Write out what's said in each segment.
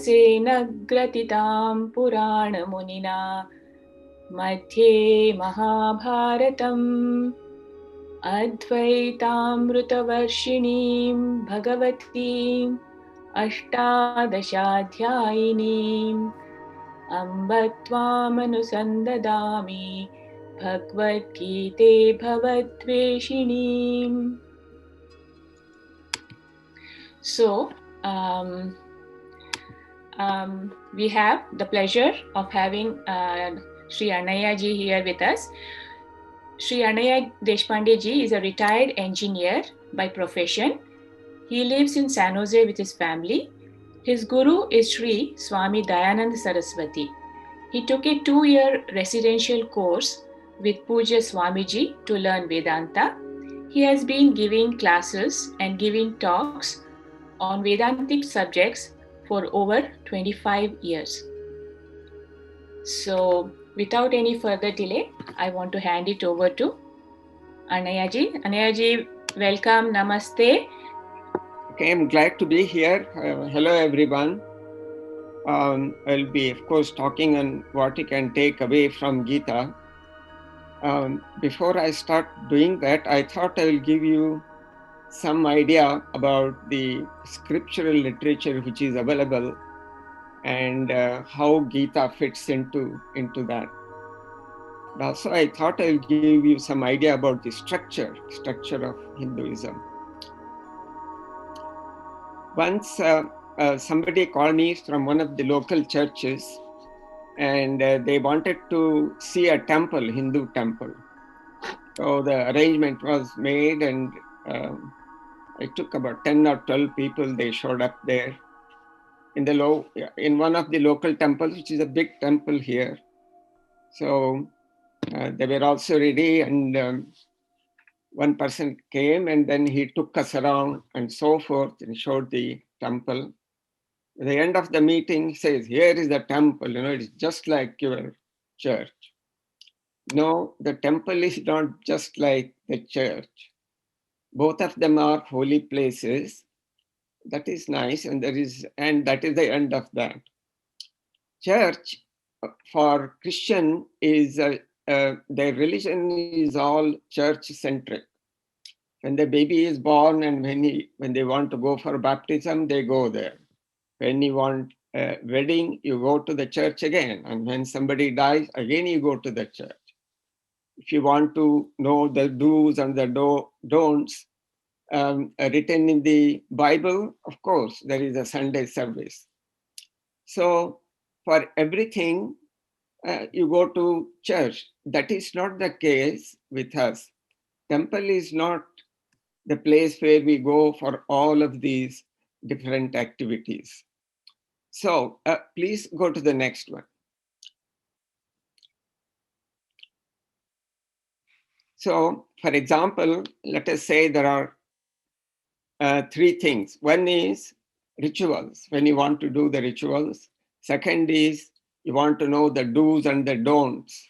व्यासेन ग्रथितां पुराणमुनिना मध्ये महाभारतम् अद्वैतामृतवर्षिणीं भगवतीम् अष्टादशाध्यायिनीम् अम्ब त्वामनुसन्ददामि भगवद्गीते भवद्वेषिणीम्. So, we have the pleasure of having Sri Anaya ji here with us. Sri Anaya Deshpande ji is a retired engineer by profession. He lives in San Jose with his family. His guru is Sri Swami Dayananda Saraswati. He took a 2-year residential course with Pujya Swamiji to learn Vedanta. He has been giving classes and giving talks on Vedantic subjects for over 25 years. So, without any further delay, I want to hand it over to Anaya ji. Anaya ji, welcome, namaste. Okay, I'm glad to be here. Hello, everyone. I'll be, of course, talking on what you can take away from Gita. Before I start doing that, I thought I will give you some idea about the scriptural literature which is available and how Gita fits into that. And also, I thought I'll give you some idea about the structure of Hinduism. Once somebody called me from one of the local churches, and they wanted to see a temple, Hindu temple. So the arrangement was made, and it took about 10 or 12 people. They showed up there in one of the local temples, which is a big temple here. So they were also ready, and one person came, and then he took us around and so forth and showed the temple. At the end of the meeting, he says, "Here is the temple, it's just like your church." No, the temple is not just like the church. Both of them are holy places. That is nice, and that is the end of that. Church for Christian is their religion is all church-centric. When the baby is born and when they want to go for baptism, they go there. When you want a wedding, you go to the church again. And when somebody dies, again you go to the church. If you want to know the do's and the don'ts written in the Bible, of course, there is a Sunday service. So for everything, you go to church. That is not the case with us. Temple is not the place where we go for all of these different activities. So please go to the next one. So, for example, let us say there are 3 things. One is rituals, when you want to do the rituals. Second is you want to know the do's and the don'ts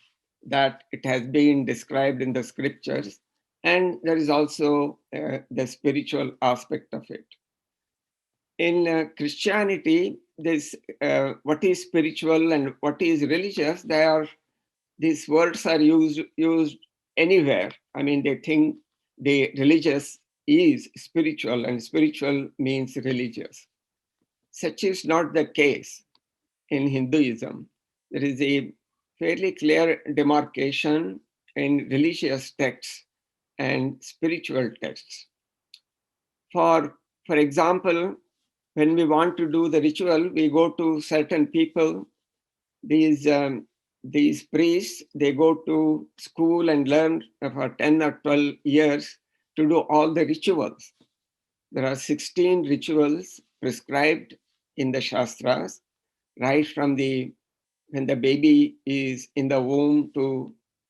that it has been described in the scriptures. And there is also the spiritual aspect of it. In Christianity, what is spiritual and what is religious, these words are used anywhere. I mean, they think the religious is spiritual, and spiritual means religious. Such is not the case in Hinduism. There is a fairly clear demarcation in religious texts and spiritual texts. For example, when we want to do the ritual, we go to certain people. These priests, they go to school and learn for 10 or 12 years to do all the rituals. There are 16 rituals prescribed in the Shastras, right from when the baby is in the womb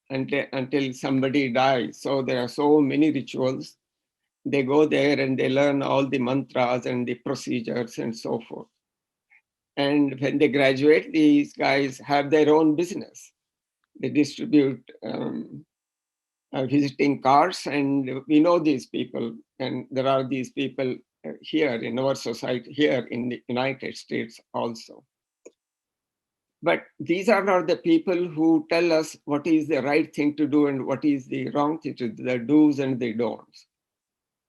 until somebody dies. So there are so many rituals. They go there and they learn all the mantras and the procedures and so forth. And when they graduate, these guys have their own business. They distribute visiting cards, and we know these people. And there are these people here in our society, here in the United States also. But these are not the people who tell us what is the right thing to do and what is the wrong thing to do, the do's and the don'ts.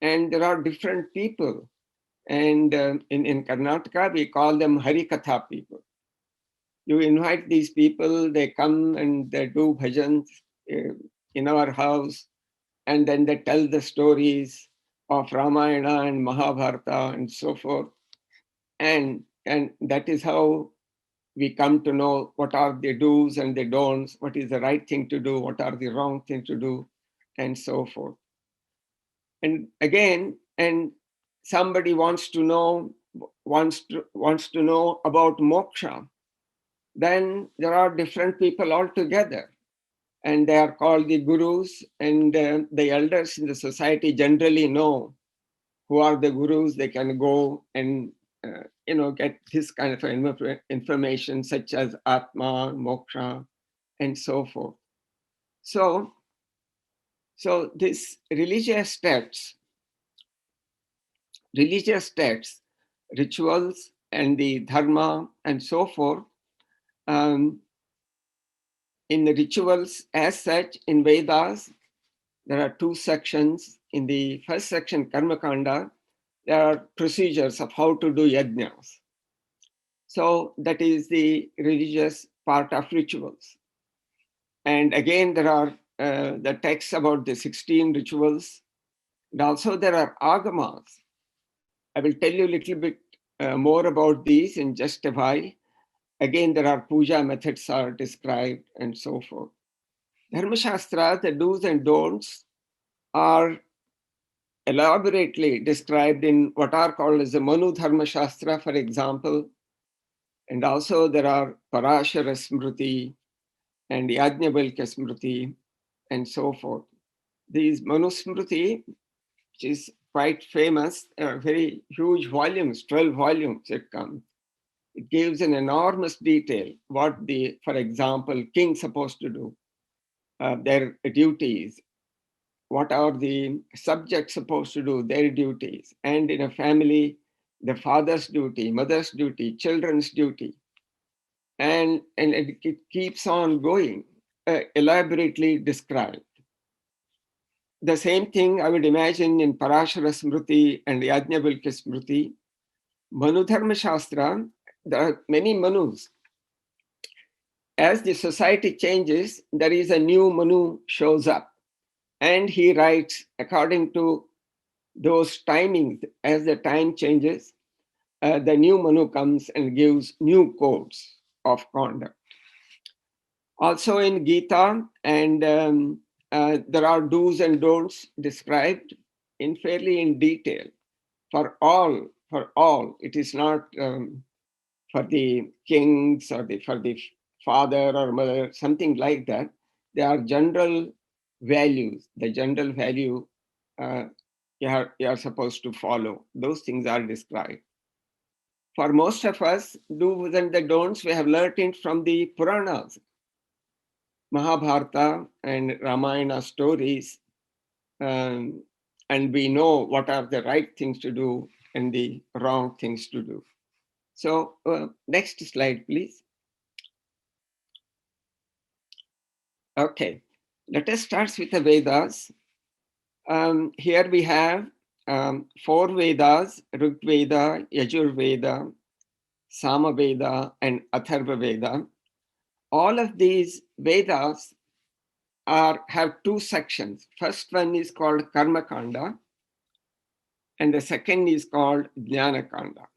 And there are different people. And in Karnataka, we call them Harikatha people. You invite these people, they come and they do bhajans in our house, and then they tell the stories of Ramayana and Mahabharata and so forth. And that is how we come to know what are the do's and the don'ts, what is the right thing to do, what are the wrong thing to do, and so forth. And again, and somebody wants to know about moksha, then there are different people altogether, and they are called the gurus, and the elders in the society generally know who are the gurus. They can go and get this kind of information, such as Atma, Moksha, and so forth. So this religious texts, rituals, and the dharma, and so forth. In the rituals as such, in Vedas, there are two sections. In the first section, Karma Kanda, there are procedures of how to do yajnas. So that is the religious part of rituals. And again, there are the texts about the 16 rituals. And also there are agamas. I will tell you a little bit more about these in just a while. Again, there are puja methods are described and so forth. Dharma Shastra, the do's and don'ts, are elaborately described in what are called as the Manu Dharma Shastra, for example. And also there are Parashara Smriti and Yajnavalkya Smriti and so forth. These Manu Smriti, which is quite famous, very huge volumes, 12 volumes it comes. It gives an enormous detail what for example, king's supposed to do, their duties, what are the subjects supposed to do, their duties, and in a family, the father's duty, mother's duty, children's duty. And it keeps on going, elaborately described. The same thing I would imagine in Parashara Smriti and Yajnavalkya Smriti. Manu Dharma Shastra, there are many Manus. As the society changes, there is a new Manu shows up, and he writes according to those timings. As the time changes, the new Manu comes and gives new codes of conduct. Also in Gita, and there are do's and don'ts described fairly in detail for all. It is not for the kings or for the father or mother, something like that. They are general values. The general value you are supposed to follow. Those things are described. For most of us, do's and the don'ts we have learned it from the Puranas, Mahabharata and Ramayana stories, and we know what are the right things to do and the wrong things to do. So next slide, please. Okay, let us start with the Vedas. Here we have 4 Vedas: Rig Veda, Yajur Veda, Sama Veda, and Atharva Veda. All of these Vedas have 2 sections. First one is called Karma Kanda, and the second is called Jnana Kanda.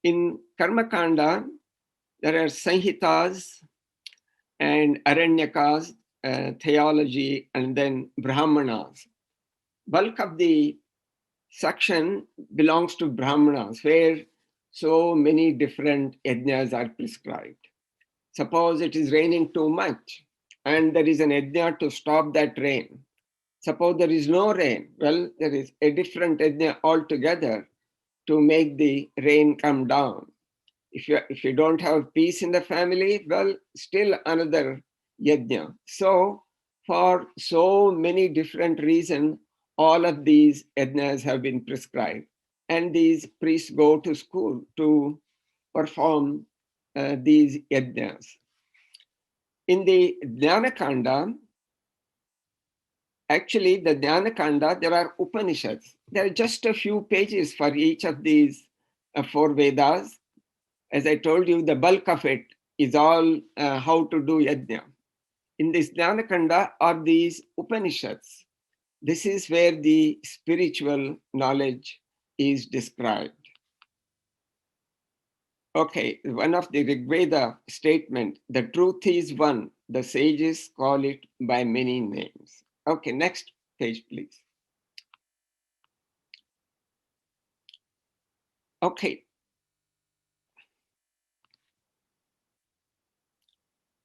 In Karma Kanda, there are Sanhitas and Aranyakas, theology, and then Brahmanas. Bulk of the section belongs to Brahmanas, where so many different yajnas are prescribed. Suppose it is raining too much, and there is an yajna to stop that rain. Suppose there is no rain, well, there is a different yajna altogether to make the rain come down. If you don't have peace in the family, well, still another yajna. So for so many different reasons, all of these yajnas have been prescribed. and these priests go to school to perform these yajnas. In the Jnanakanda, actually the Jnanakanda, there are Upanishads. There are just a few pages for each of these four Vedas. As I told you, the bulk of it is all how to do yajna. In this Jnanakanda are these Upanishads. This is where the spiritual knowledge is described. Okay, one of the Rigveda statement, the truth is one, the sages call it by many names. Okay, next page, please. Okay.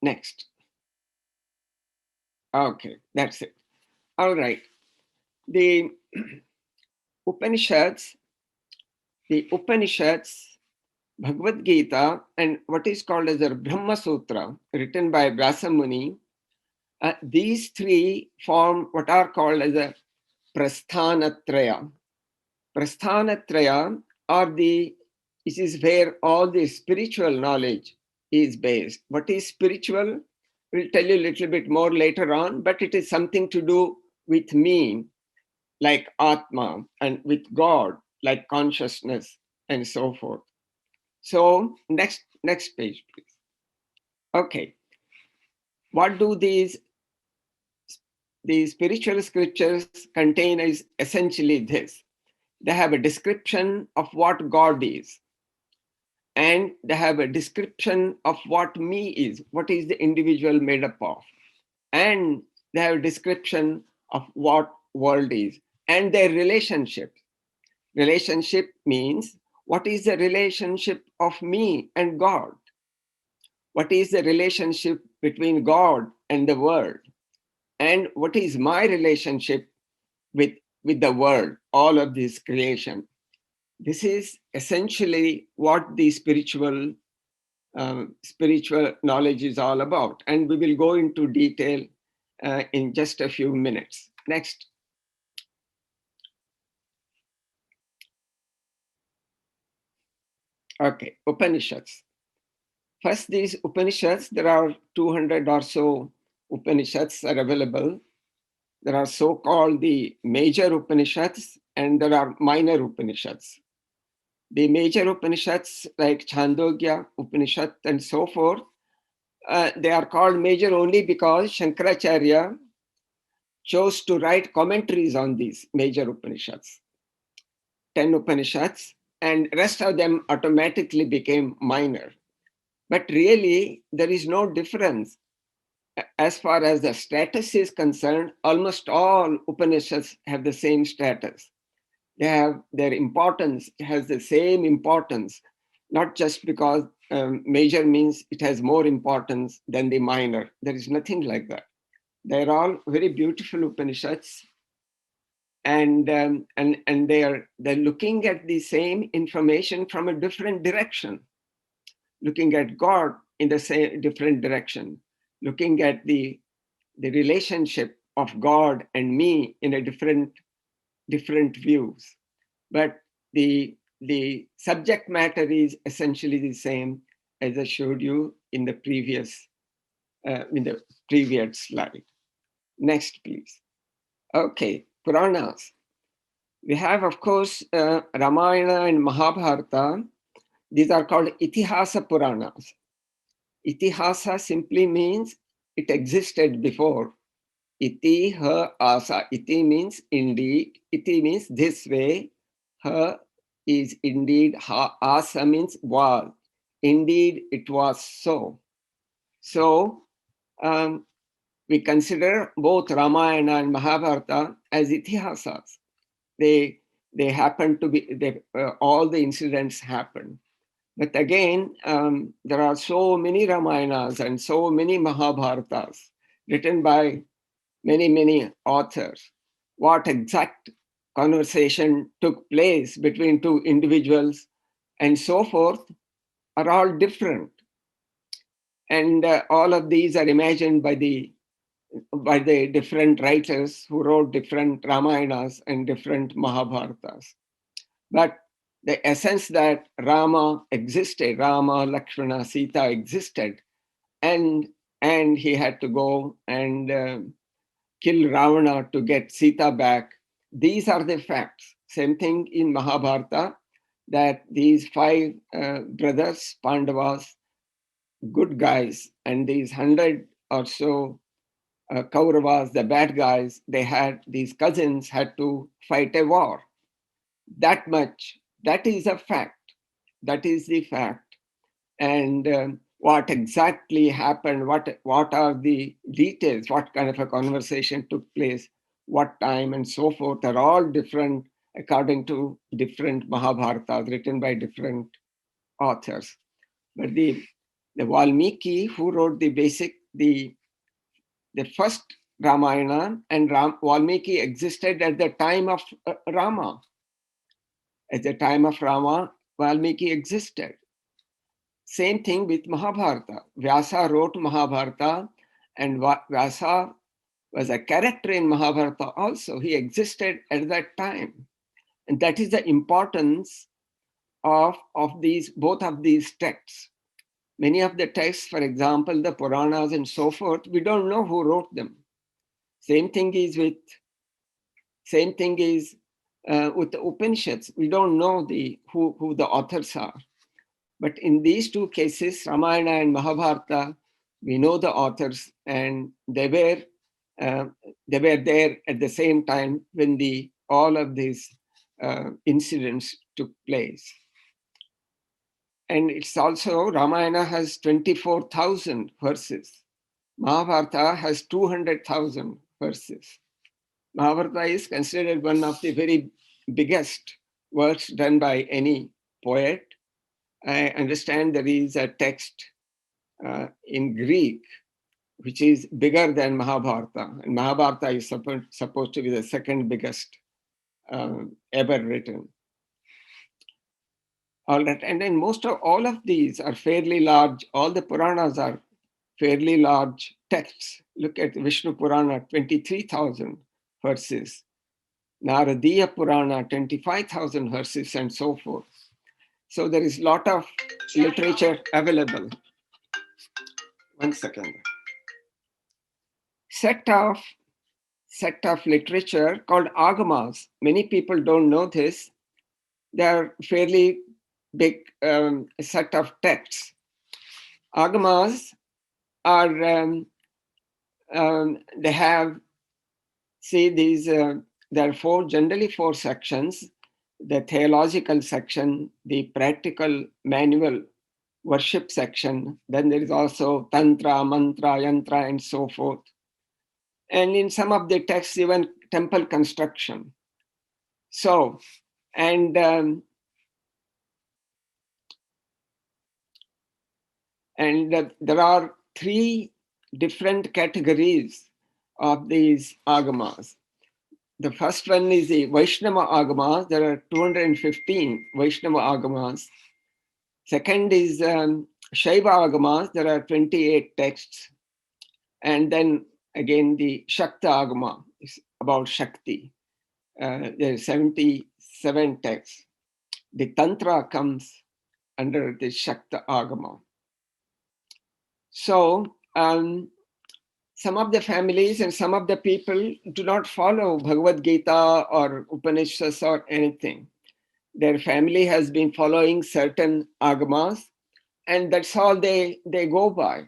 Next. Okay, that's it. All right. The Upanishads, Bhagavad Gita, and what is called as the Brahma Sutra, written by Vyasa Muni, these three form what are called as a Prasthanatraya. Prasthanatraya are it is where all the spiritual knowledge is based. What is spiritual? We'll tell you a little bit more later on, but it is something to do with me, like Atma, and with God, like consciousness, and so forth. So next page, please. Okay. What do these spiritual scriptures contain is essentially this. They have a description of what God is, and they have a description of what me is, what is the individual made up of, and they have a description of what world is, and their relationship. Relationship means what is the relationship of me and God? What is the relationship between God and the world? And what is my relationship with the world, all of this creation? This is essentially what the spiritual knowledge is all about. And we will go into detail in just a few minutes. Next. Okay, Upanishads. First, these Upanishads, there are 200 or so Upanishads are available. There are so-called the major Upanishads and there are minor Upanishads. The major Upanishads like Chandogya, Upanishad and so forth, they are called major only because Shankaracharya chose to write commentaries on these major Upanishads, 10 Upanishads, and rest of them automatically became minor. But really, there is no difference. As far as the status is concerned, almost all Upanishads have the same status. They have their importance, has the same importance, not just because major means it has more importance than the minor. There is nothing like that. They're all very beautiful Upanishads, and they're looking at the same information from a different direction, looking at God in the same different direction, looking at the relationship of God and me in a different views. But the subject matter is essentially the same as I showed you in the previous slide. Next, please. Okay, Puranas. We have, of course, Ramayana and Mahabharata. These are called Itihasa Puranas. Itihasa simply means it existed before. Iti ha asa. Iti means indeed. Iti means this way. Ha is indeed. Ha asa means was. Indeed, it was so. So we consider both Ramayana and Mahabharata as itihasas. They happen to be. All the incidents happen. But again, there are so many Ramayanas and so many Mahabharatas written by many authors. What exact conversation took place between two individuals and so forth are all different. And all of these are imagined by the different writers who wrote different Ramayanas and different Mahabharatas. But the essence that Rama existed, Rama, Lakshmana, Sita existed, and he had to go and kill Ravana to get Sita back. These are the facts. Same thing in Mahabharata, that these five brothers, Pandavas, good guys, and these 100 or so Kauravas, the bad guys, they had, these cousins had to fight a war. That much, that is a fact. That is the fact. And what exactly happened, what are the details, what kind of a conversation took place, what time and so forth are all different according to different Mahabharatas written by different authors. But the Valmiki, who wrote the first Ramayana, and Valmiki existed at the time of Rama. At the time of Rama, Valmiki existed. Same thing with Mahabharata. Vyasa wrote Mahabharata, and Vyasa was a character in Mahabharata also. He existed at that time. And that is the importance of these, both of these texts. Many of the texts, for example, the Puranas and so forth, we don't know who wrote them. Same thing is with the Upanishads. We don't know who the authors are. But in these two cases, Ramayana and Mahabharata, we know the authors, and they were there at the same time when all of these incidents took place. And it's also, Ramayana has 24,000 verses. Mahabharata has 200,000 verses. Mahabharata is considered one of the very biggest works done by any poet. I understand there is a text in Greek which is bigger than Mahabharata. And Mahabharata is supposed to be the second biggest ever written. All right, and then all of these are fairly large. All the Puranas are fairly large texts. Look at Vishnu Purana, 23,000 verses. Naradiya Purana, 25,000 verses, and so forth. So there is a lot of literature available. One second. Set of literature called agamas. Many people don't know this. They are fairly big set of texts. Agamas are they have, see, these there are generally four sections: the theological section, the practical manual worship section, then there is also tantra, mantra, yantra, and so forth. And in some of the texts, even temple construction. So, and there are three different categories of these agamas. The first one is the Vaishnava agamas. There are 215 Vaishnava agamas. Second is Shaiva agamas. There are 28 texts. And then again, the Shakta agama is about Shakti. There are 77 texts. The Tantra comes under the Shakta agama. So some of the families and some of the people do not follow Bhagavad Gita or Upanishads or anything. Their family has been following certain agamas, and that's all they go by,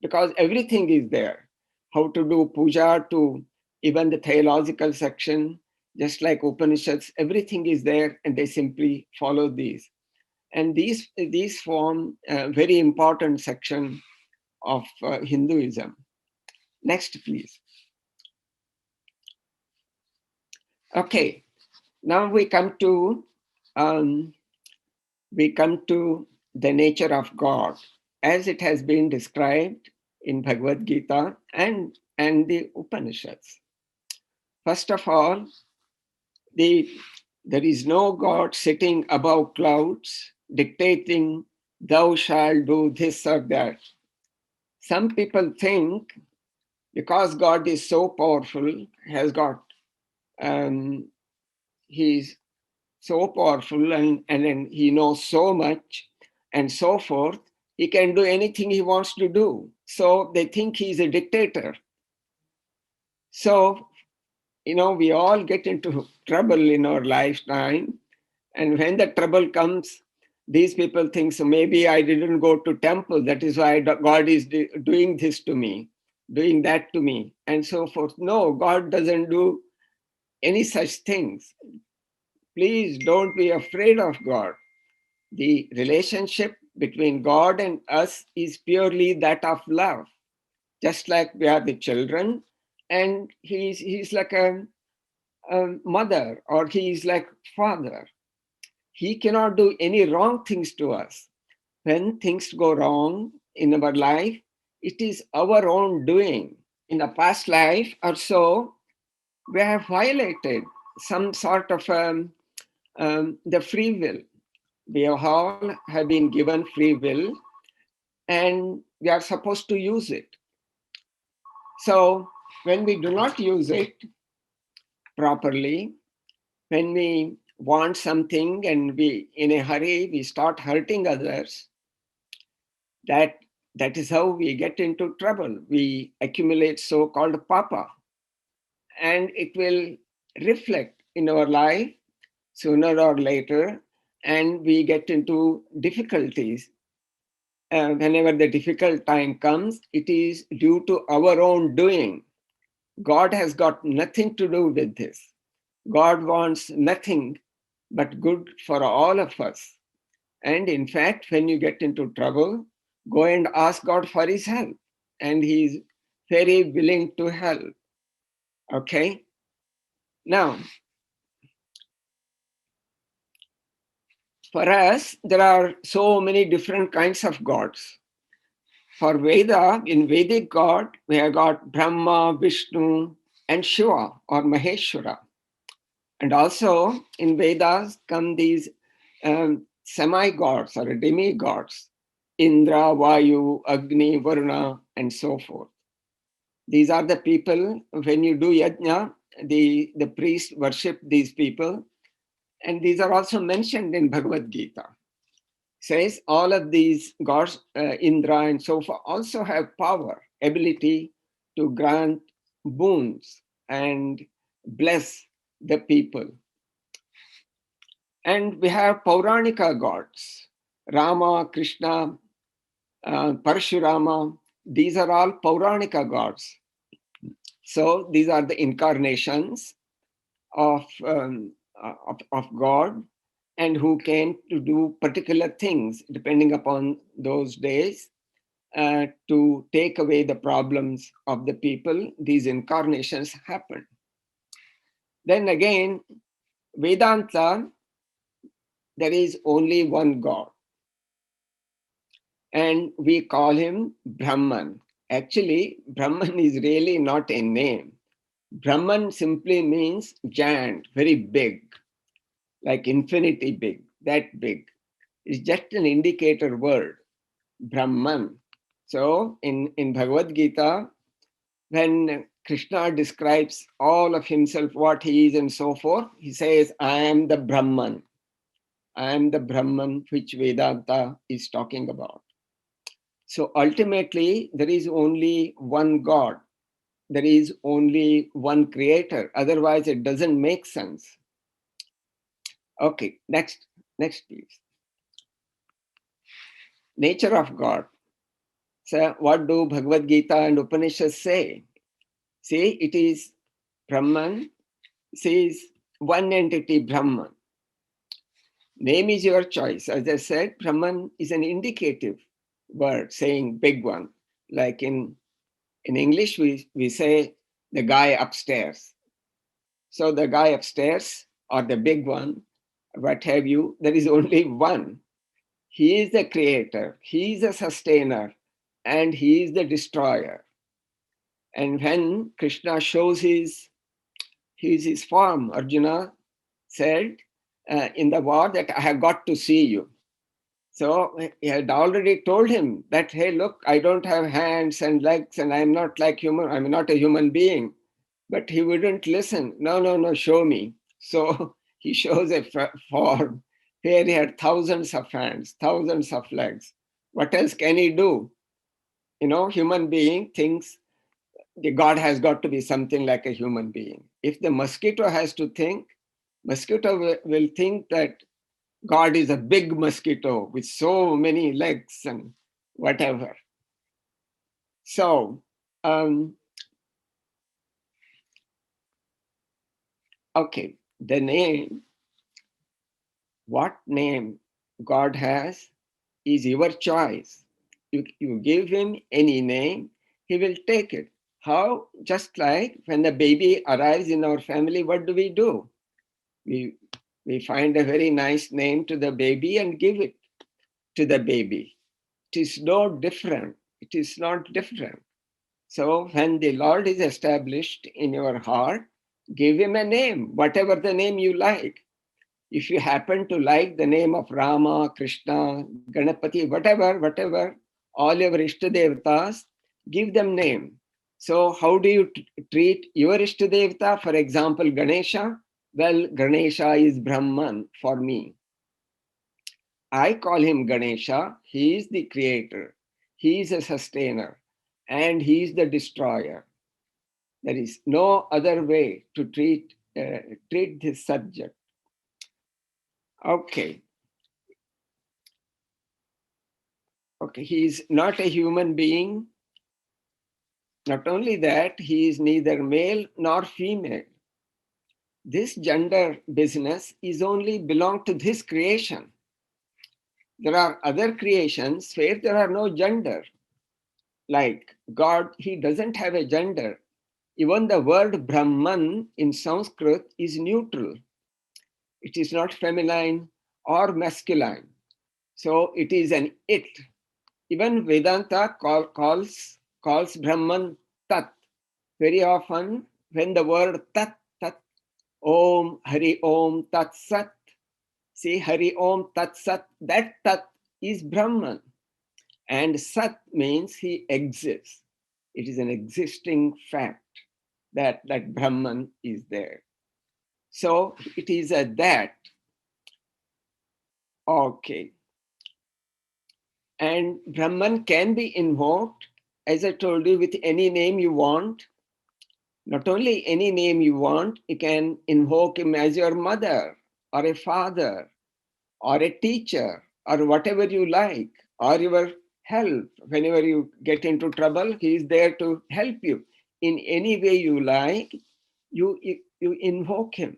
because everything is there. How to do puja, to even the theological section, just like Upanishads, everything is there, and they simply follow these. And these form a very important section of Hinduism. Next, please. Okay, now we come to the nature of God as it has been described in Bhagavad Gita and the Upanishads. First of all, there is no God sitting above clouds dictating, thou shalt do this or that. Some people think because God is so powerful, has got, he's so powerful, and then he knows so much and so forth. He can do anything he wants to do. So they think he's a dictator. So, we all get into trouble in our lifetime. And when the trouble comes, these people think, so maybe I didn't go to temple. That is why God is doing this to me, doing that to me, and so forth. No, God doesn't do any such things. Please don't be afraid of God. The relationship between God and us is purely that of love. Just like we are the children, and he's like a mother, or he's like father. He cannot do any wrong things to us. When things go wrong in our life, it is our own doing. In a past life or so, we have violated some sort of the free will. We all have been given free will, and we are supposed to use it. So when we do not use it properly, when we want something and we, in a hurry, we start hurting others, that is how we get into trouble. We accumulate so-called papa, and it will reflect in our life sooner or later, and we get into difficulties. Whenever the difficult time comes, it is due to our own doing. God has got nothing to do with this. God wants nothing but good for all of us. And in fact, when you get into trouble, go and ask God for his help. And he's very willing to help. Okay? Now, for us, there are so many different kinds of gods. For Veda, in Vedic God, we have got Brahma, Vishnu, and Shiva or Maheshwara. And also in Vedas come these semi-gods or demi-gods, Indra, Vayu, Agni, Varuna, and so forth. These are the people, when you do yajna, the priests worship these people. And these are also mentioned in Bhagavad Gita. Says all of these gods, Indra and so forth, also have power, ability to grant boons and bless the people. And we have Pauranika gods, Rama, Krishna, Parashurama. These are all Pauranika gods. So these are the incarnations of God, and who came to do particular things depending upon those days to take away the problems of the people. These incarnations happen. Then again, Vedanta, there is only one God, and we call him Brahman. Actually, Brahman is really not a name. Brahman simply means giant, very big, like infinity big, that big. It's just an indicator word, Brahman. So in Bhagavad Gita, when Krishna describes all of himself, what he is and so forth, he says, I am the Brahman. I am the Brahman which Vedanta is talking about. So ultimately, there is only one God. There is only one creator. Otherwise, it doesn't make sense. Okay, next please. Nature of God. So what do Bhagavad Gita and Upanishads say? See, it is Brahman, says one entity Brahman. Name is your choice. As I said, Brahman is an indicative word saying big one. Like in English, we say the guy upstairs. So the guy upstairs or the big one, what have you, there is only one. He is the creator, he is the sustainer, and he is the destroyer. And when Krishna shows his form, Arjuna said in the war that I have got to see you. So he had already told him that, hey, look, I don't have hands and legs and I'm not like human, I'm not a human being. But he wouldn't listen. No, show me. So he shows a form where he had thousands of hands, thousands of legs. What else can he do? Human being thinks the God has got to be something like a human being. If the mosquito has to think, mosquito will think that God is a big mosquito with so many legs and whatever. So, okay, the name, what name God has is your choice. You give him any name, he will take it. How? Just like when the baby arrives in our family, what do? We find a very nice name to the baby and give it to the baby. It is no different. It is not different. So when the Lord is established in your heart, give him a name, whatever the name you like. If you happen to like the name of Rama, Krishna, Ganapati, whatever, all your Ishtadevatas, give them name. So how do you treat your Ishtadevata? For example, Ganesha. Well, Ganesha is Brahman for me. I call him Ganesha. He is the creator. He is a sustainer. And he is the destroyer. There is no other way to treat this subject. Okay. Okay, he is not a human being. Not only that, he is neither male nor female. This gender business is only belong to this creation. There are other creations where there are no gender. Like God, he doesn't have a gender. Even the word Brahman in Sanskrit is neutral. It is not feminine or masculine. So it is an it. Even Vedanta calls Brahman Tat. Very often, when the word Tat, Om, Hari Om, Tat Sat, see Hari Om, Tat Sat, that Tat is Brahman. And Sat means he exists. It is an existing fact that Brahman is there. So it is a that. Okay. And Brahman can be invoked, as I told you, with any name you want. Not only any name you want, you can invoke him as your mother or a father or a teacher or whatever you like, or your help. Whenever you get into trouble, he is there to help you. In any way you like, you invoke him.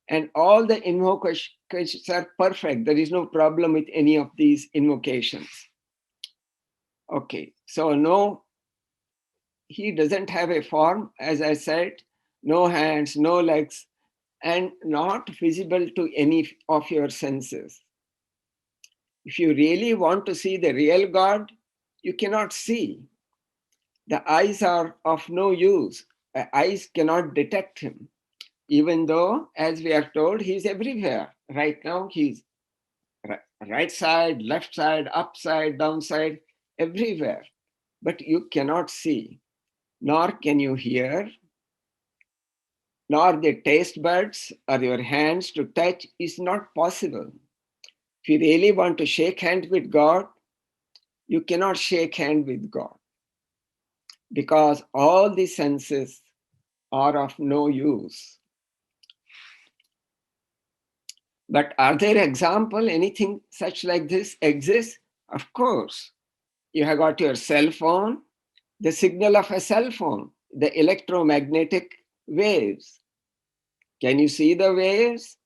And all the invocations are perfect. There is no problem with any of these invocations. Okay, so no, he doesn't have a form, as I said, no hands, no legs, and not visible to any of your senses. If you really want to see the real God, you cannot see. The eyes are of no use. The eyes cannot detect him, even though, as we are told, he's everywhere. Right now, he's right side, left side, upside, downside, everywhere. But you cannot see, nor can you hear, nor the taste buds or your hands to touch is not possible. If you really want to shake hands with God, you cannot shake hands with God because all the senses are of no use. But are there examples, anything such like this exists? Of course. You have got your cell phone, the signal of a cell phone, the electromagnetic waves. Can you see the waves?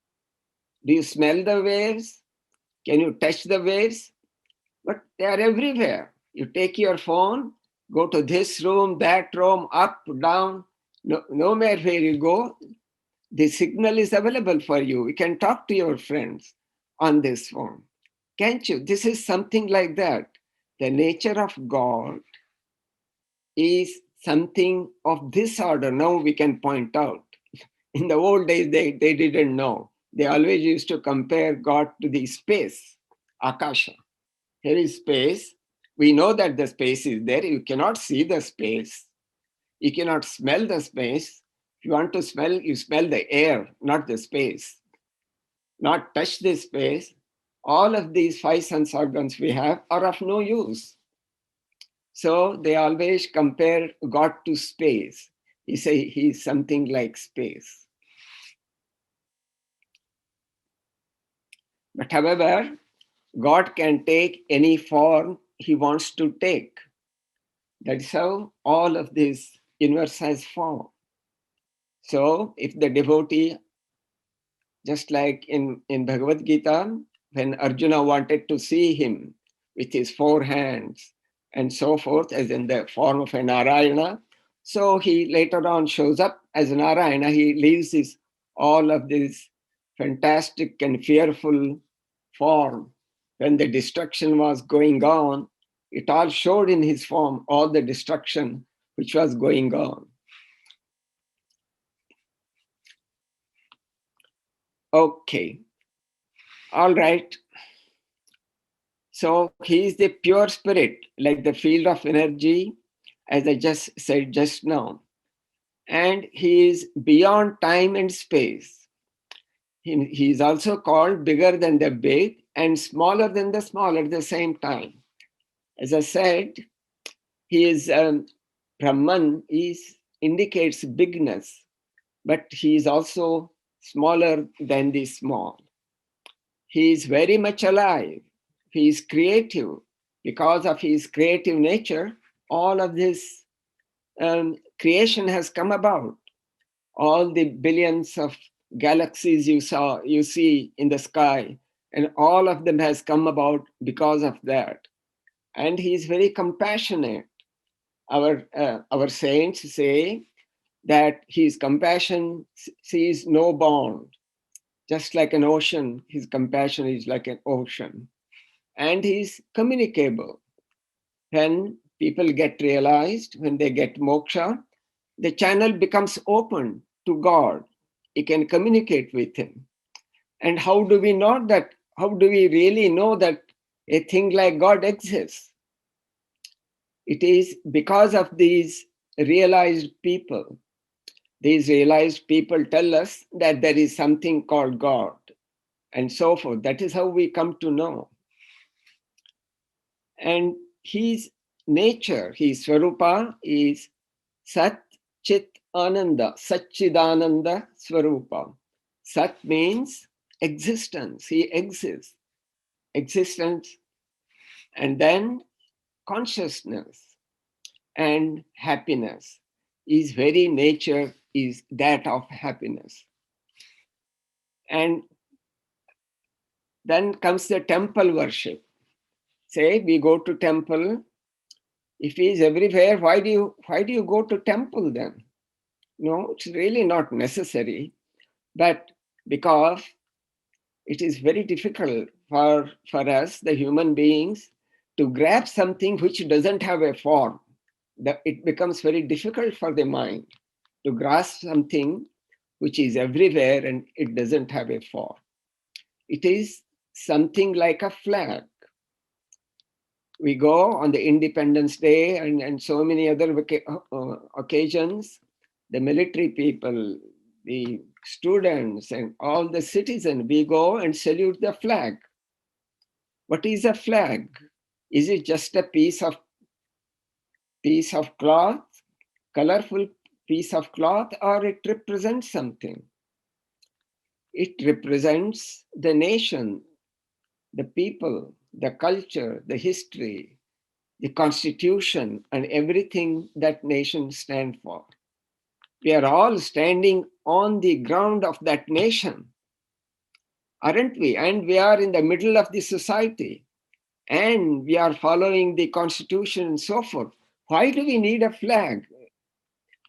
Do you smell the waves? Can you touch the waves? But they are everywhere. You take your phone, go to this room, that room, up, down, no matter where you go, the signal is available for you. You can talk to your friends on this phone. Can't you? This is something like that. The nature of God is something of this order. Now we can point out. In the old days, they didn't know. They always used to compare God to the space, Akasha. Here is space. We know that the space is there. You cannot see the space. You cannot smell the space. If you want to smell, you smell the air, not the space. not touch this space, all of these five sense organs we have are of no use. So they always compare God to space. He say he's something like space. But however, God can take any form he wants to take. That's how all of this universe has form. So if the devotee, just like in Bhagavad Gita, when Arjuna wanted to see him with his four hands and so forth, as in the form of a Narayana, so he later on shows up as Narayana. He leaves all of this fantastic and fearful form. When the destruction was going on, it all showed in his form, all the destruction which was going on. Okay, all right. So he is the pure spirit, like the field of energy, as I just said just now. And he is beyond time and space. He is also called bigger than the big and smaller than the small at the same time. As I said, he is Brahman indicates bigness, but he is also smaller than the small. He is very much alive. He is creative. Because of his creative nature, all of this creation has come about. All the billions of galaxies you see in the sky, and all of them has come about because of that. And he is very compassionate. Our saints say that his compassion sees no bound. Just like an ocean, his compassion is like an ocean. And he's communicable. When people get realized, when they get moksha, the channel becomes open to God. He can communicate with him. And how do we know that? How do we really know that a thing like God exists? It is because of these realized people. These realized people tell us that there is something called God and so forth. That is how we come to know. And his nature, his Swarupa is Sat Chit Ananda, Satchidananda Swarupa. Sat means existence, he exists. Existence, and then consciousness and happiness. His very nature is that of happiness. And then comes the temple worship. Say we go to temple. If he is everywhere, why do you go to temple then? No, it's really not necessary. But because it is very difficult for us, the human beings, to grasp something which doesn't have a form. It becomes very difficult for the mind to grasp something which is everywhere and it doesn't have a form. It is something like a flag. We go on the Independence Day and so many other occasions, the military people, the students, and all the citizens, we go and salute the flag. What is a flag? Is it just a piece of cloth, colorful piece of cloth, or it represents something? It represents the nation, the people, the culture, the history, the constitution, and everything that nation stands for. We are all standing on the ground of that nation, aren't we? And we are in the middle of the society, and we are following the constitution and so forth. Why do we need a flag?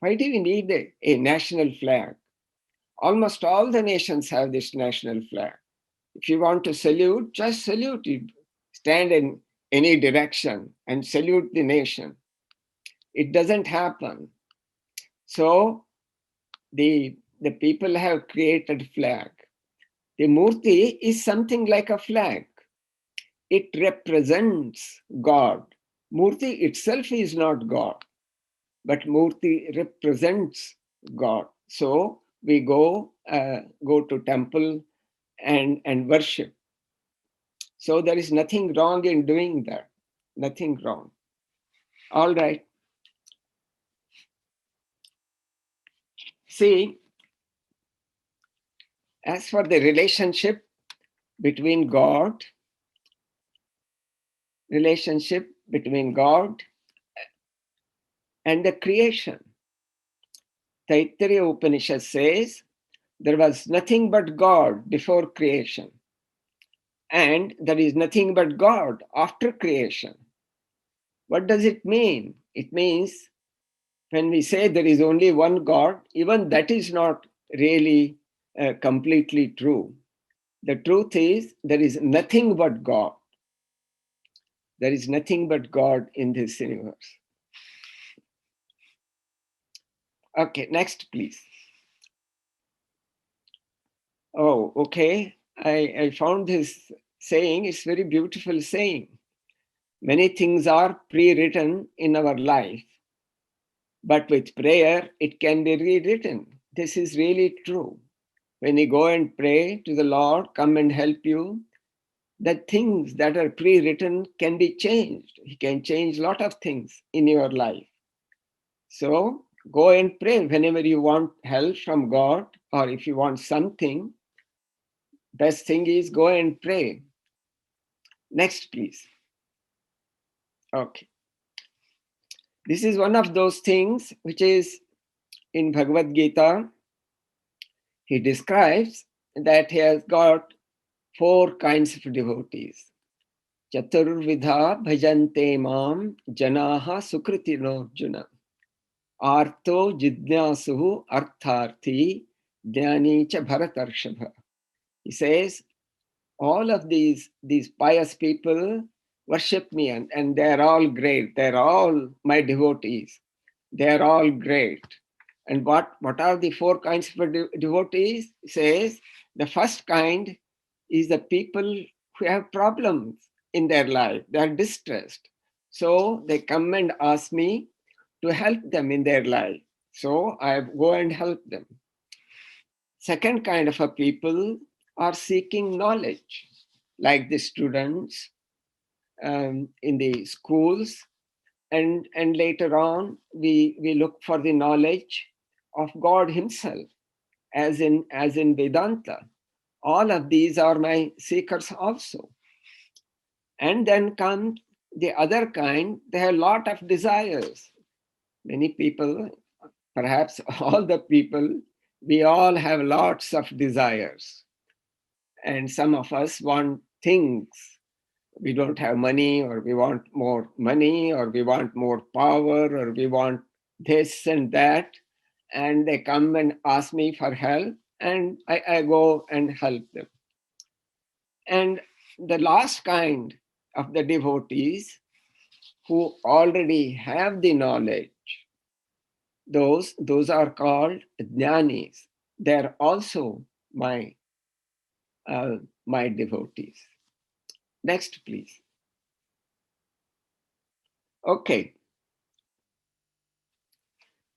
Why do we need a national flag? Almost all the nations have this national flag. If you want to salute, just salute it. Stand in any direction and salute the nation. It doesn't happen. So the people have created flag. The murti is something like a flag. It represents God. Murti itself is not God, but murti represents God. So we go to temple and worship. So there is nothing wrong in doing that. Nothing wrong. All right. See, as for the relationship between God, and the creation, Taittiriya Upanishad says there was nothing but God before creation, and there is nothing but God after creation. What does it mean? It means when we say there is only one God, even that is not really completely true. The truth is there is nothing but God. There is nothing but God in this universe. Okay, next, please. Oh, okay. I found this saying, it's very beautiful saying. Many things are pre-written in our life, but with prayer, it can be rewritten. This is really true. When you go and pray to the Lord, come and help you, the things that are pre-written can be changed. He can change a lot of things in your life. So go and pray whenever you want help from God, or if you want something, best thing is go and pray. Next, please. Okay. This is one of those things which is in Bhagavad Gita. He describes that he has got 4 kinds of devotees. Chaturvidha bhajante mam janaha sukritino arjuna. Arto jidnyasuhu artharthi dhyani cha bharatarshava. He says, all of these pious people worship me, and they're all great. They're all my devotees. They're all great. And what are the 4 kinds of devotees? He says, the first kind is the people who have problems in their life. They're distressed. So they come and ask me to help them in their life. So I go and help them. Second kind of a people are seeking knowledge, like the students in the schools, and later on we look for the knowledge of God Himself, as in Vedanta. All of these are my seekers also. And then comes the other kind. They have a lot of desires. Many people, perhaps all the people, we all have lots of desires. And some of us want things. We don't have money, or we want more money, or we want more power, or we want this and that. And they come and ask me for help, and I go and help them. And the last kind of the devotees who already have the knowledge, those are called jnanis. They're also my devotees. Next, please. Okay.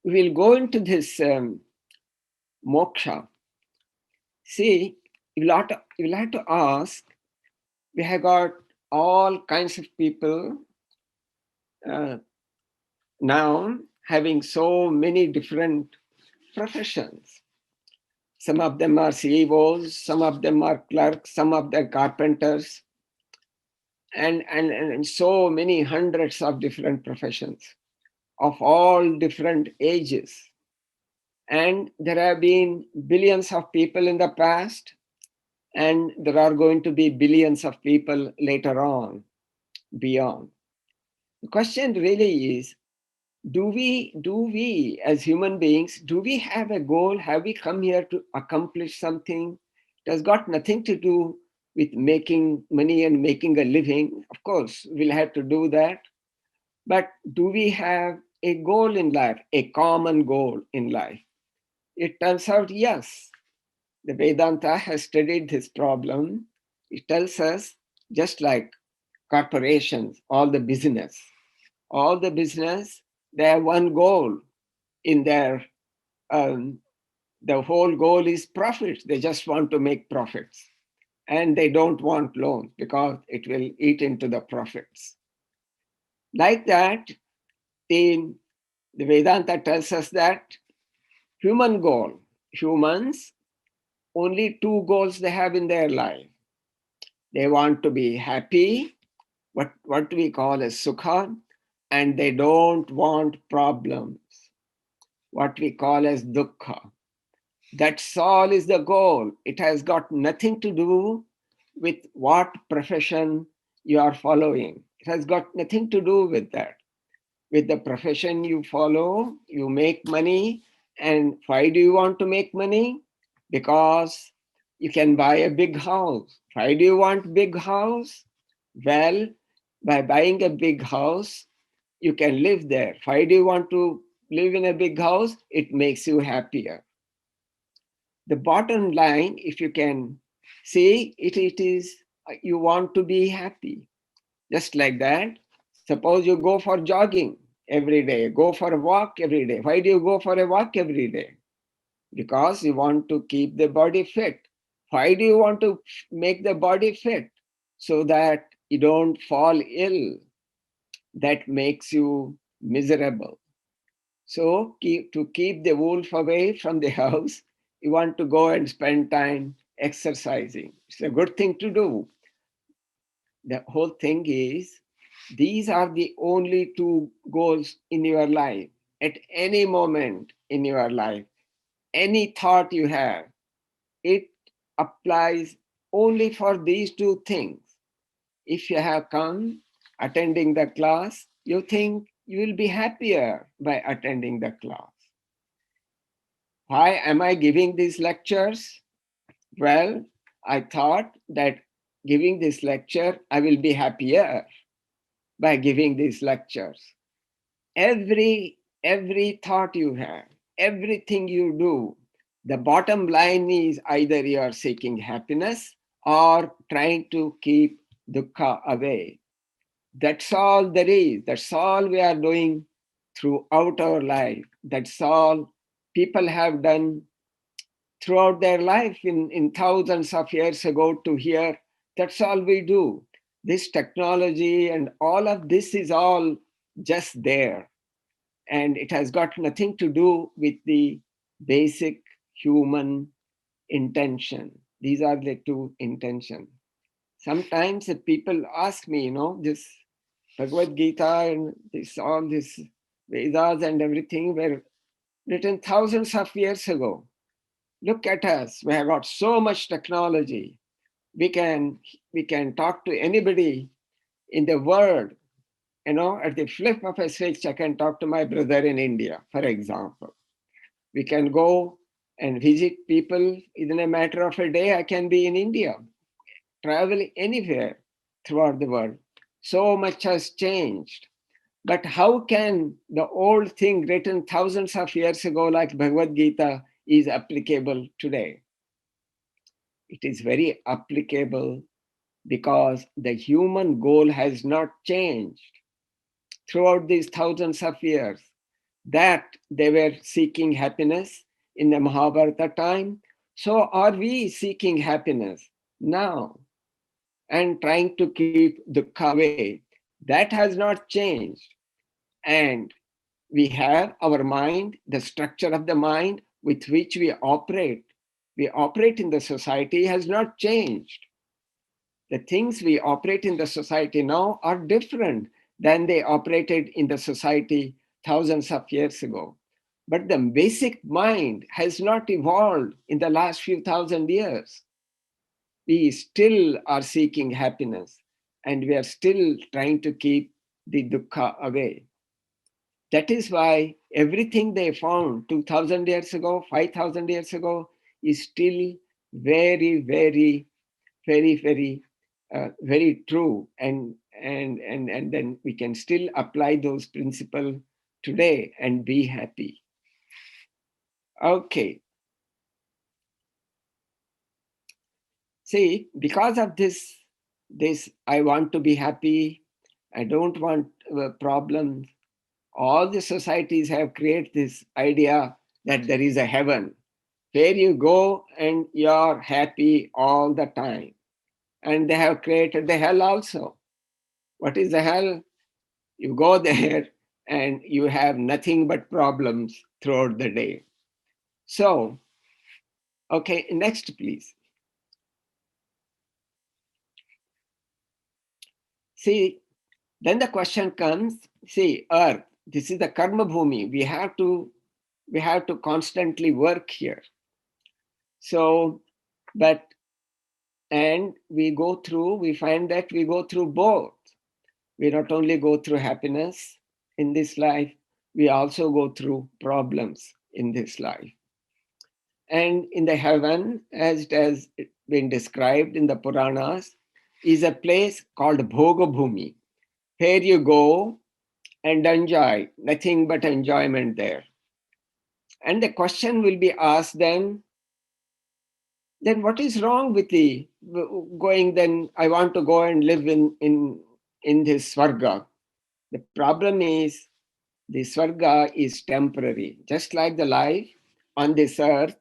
We'll go into this moksha. See, you'll have to ask, we have got all kinds of people now having so many different professions. Some of them are CEOs, some of them are clerks, some of them carpenters, and so many hundreds of different professions of all different ages. And there have been billions of people in the past, and there are going to be billions of people later on, beyond. The question really is, do we as human beings, do we have a goal? Have we come here to accomplish something? It has got nothing to do with making money and making a living. Of course, we'll have to do that. But do we have a goal in life, a common goal in life? It turns out, yes. The Vedanta has studied this problem. It tells us, just like corporations, all the business, they have one goal in their, the whole goal is profits. They just want to make profits. and they don't want loans because it will eat into the profits. Like that, the Vedanta tells us that human goal, humans, only two goals they have in their life. They want to be happy, what we call as sukha, and they don't want problems, what we call as dukkha. That's all is the goal. It has got nothing to do with what profession you are following. It has got nothing to do with that. With the profession you follow, you make money. And why do you want to make money? Because you can buy a big house. Why do you want big house? Well, by buying a big house, you can live there. Why do you want to live in a big house? It makes you happier. The bottom line, if you can see it, it is you want to be happy. Just like that, suppose you go for jogging every day, go for a walk every day. Why do you go for a walk every day? Because you want to keep the body fit. Why do you want to make the body fit? So that you don't fall ill. That makes you miserable. So to keep the wolf away from the house, you want to go and spend time exercising. It's a good thing to do. The whole thing is, these are the only two goals in your life. At any moment in your life, any thought you have, it applies only for these two things. If you have come attending the class, you think you will be happier by attending the class. Why am I giving these lectures? Well, I thought that giving this lecture, I will be happier by giving these lectures. Every thought you have, everything you do, the bottom line is either you are seeking happiness or trying to keep dukkha away. That's all there is. That's all we are doing throughout our life. That's all people have done throughout their life in thousands of years ago to here. That's all we do. This technology and all of this is all just there. And it has got nothing to do with the basic human intention. These are the two intentions. Sometimes people ask me, this Bhagavad Gita and all this Vedas and everything were written thousands of years ago. Look at us. We have got so much technology. We can talk to anybody in the world. At the flip of a switch, I can talk to my brother in India, for example. We can go and visit people within a matter of a day. I can be in India, travel anywhere throughout the world. So much has changed. But how can the old thing written thousands of years ago, like Bhagavad Gita, is applicable today? It is very applicable because the human goal has not changed throughout these thousands of years. That they were seeking happiness in the Mahabharata time. So are we seeking happiness now and trying to keep dukkha away? That has not changed. And we have our mind, the structure of the mind with which we operate. We operate in the society has not changed. The things we operate in the society now are different than they operated in the society thousands of years ago. But the basic mind has not evolved in the last few thousand years. We still are seeking happiness and we are still trying to keep the dukkha away. That is why everything they found 2000 years ago, 5000 years ago is still very, very, very, very, very true. And then we can still apply those principles today and be happy. Okay. See, because of this, I want to be happy. I don't want problems. All the societies have created this idea that there is a heaven where you go and you're happy all the time. And they have created the hell also. What is the hell? You go there and you have nothing but problems throughout the day. So, okay, next, please. See, then the question comes, see, earth, this is the karma bhumi. We have to constantly work here. So, but, and we find that we go through both. We not only go through happiness in this life, we also go through problems in this life. And in the heaven, as it has been described in the Puranas, is a place called Bhoga Bhumi. Here you go and enjoy, nothing but enjoyment there. And the question will be asked then what is wrong with the going then? I want to go and live in this Swarga. The problem is the Swarga is temporary, just like the life on this earth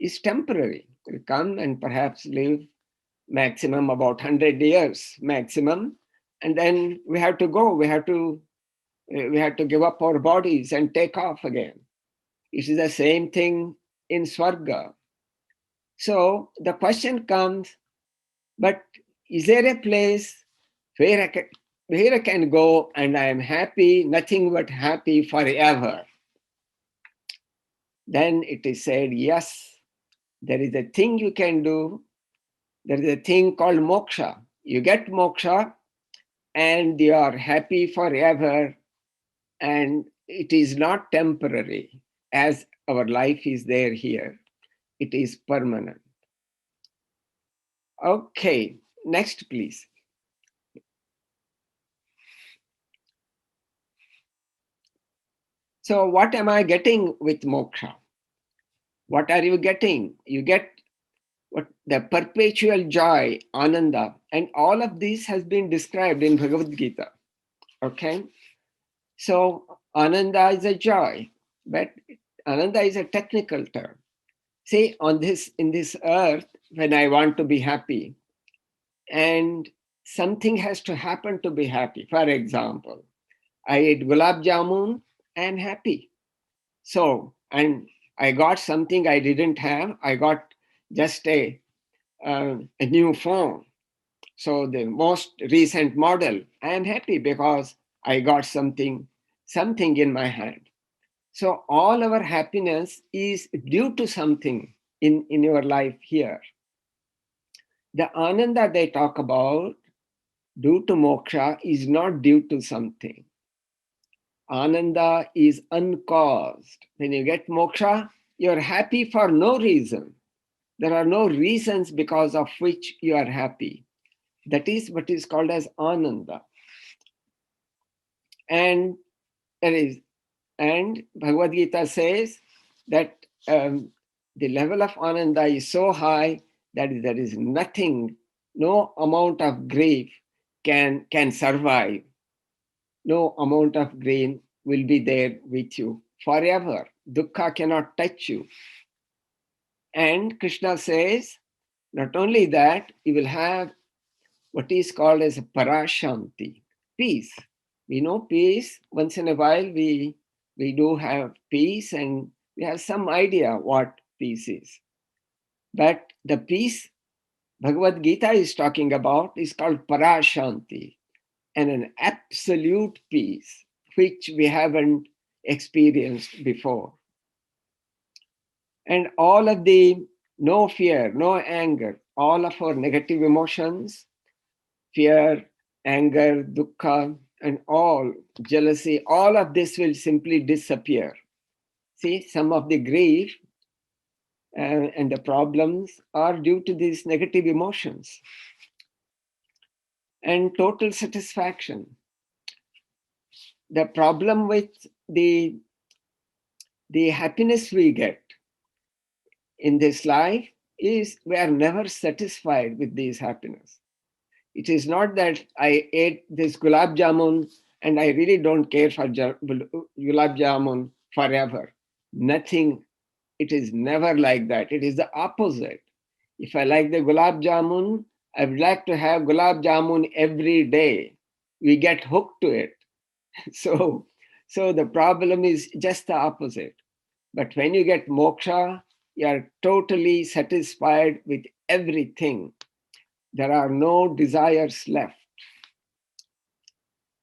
is temporary. We'll come and perhaps live maximum about 100 years maximum, and then we have to go. We have to give up our bodies and take off again. It is the same thing in Swarga. So the question comes, but is there a place where I can go and I am happy, nothing but happy forever? Then it is said, yes, there is a thing you can do. There is a thing called moksha. You get moksha and you are happy forever, and it is not temporary as our life is there here. It is permanent. Okay, next please. So what am I getting with moksha? What are you getting? You get what the perpetual joy, ananda, and all of this has been described in Bhagavad Gita. Okay, so ananda is a joy, but ananda is a technical term. See, in this earth, when I want to be happy, and something has to happen to be happy. For example, I ate gulab jamun, I am happy. So, and I got something I didn't have. I got just a new phone. So the most recent model, I am happy because I got something in my hand. So all our happiness is due to something in your life here. The ananda they talk about due to moksha is not due to something. Ananda is uncaused. When you get moksha, you're happy for no reason. There are no reasons because of which you are happy. That is what is called as ananda. And Bhagavad Gita says that the level of ananda is so high that there is nothing, no amount of grief can survive. No amount of grief will be there with you forever. Dukkha cannot touch you. And Krishna says, not only that, you will have what is called as parashanti, peace. We know peace. Once in a while, we do have peace, and we have some idea what peace is. But the peace Bhagavad Gita is talking about is called parashanti, and an absolute peace which we haven't experienced before. And all of the no fear, no anger, all of our negative emotions, fear, anger, dukkha, and all jealousy, all of this will simply disappear. See, some of the grief and the problems are due to these negative emotions. And total satisfaction. The problem with the happiness we get in this life is we are never satisfied with this happiness. It is not that I ate this gulab jamun and I really don't care for gulab jamun forever. Nothing. It is never like that. It is the opposite. If I like the gulab jamun, I would like to have gulab jamun every day. We get hooked to it. So, so the problem is just the opposite. But when you get moksha, you are totally satisfied with everything. There are no desires left.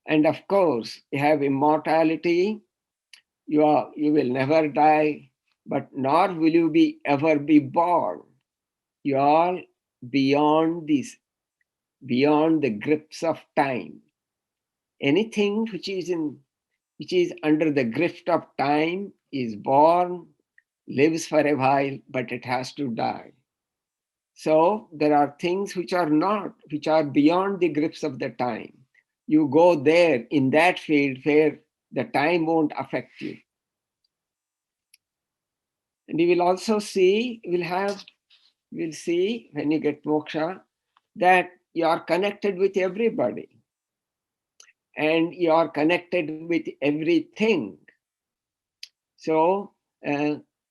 And of course, you have immortality. You will never die, but nor will you be ever be born. You are beyond this, beyond the grips of time. Anything which is under the grip of time is born, lives for a while, but it has to die. So there are things which are not, which are beyond the grips of the time. You go there in that field where the time won't affect you. And you will also see, we'll see when you get moksha that you are connected with everybody and you are connected with everything. So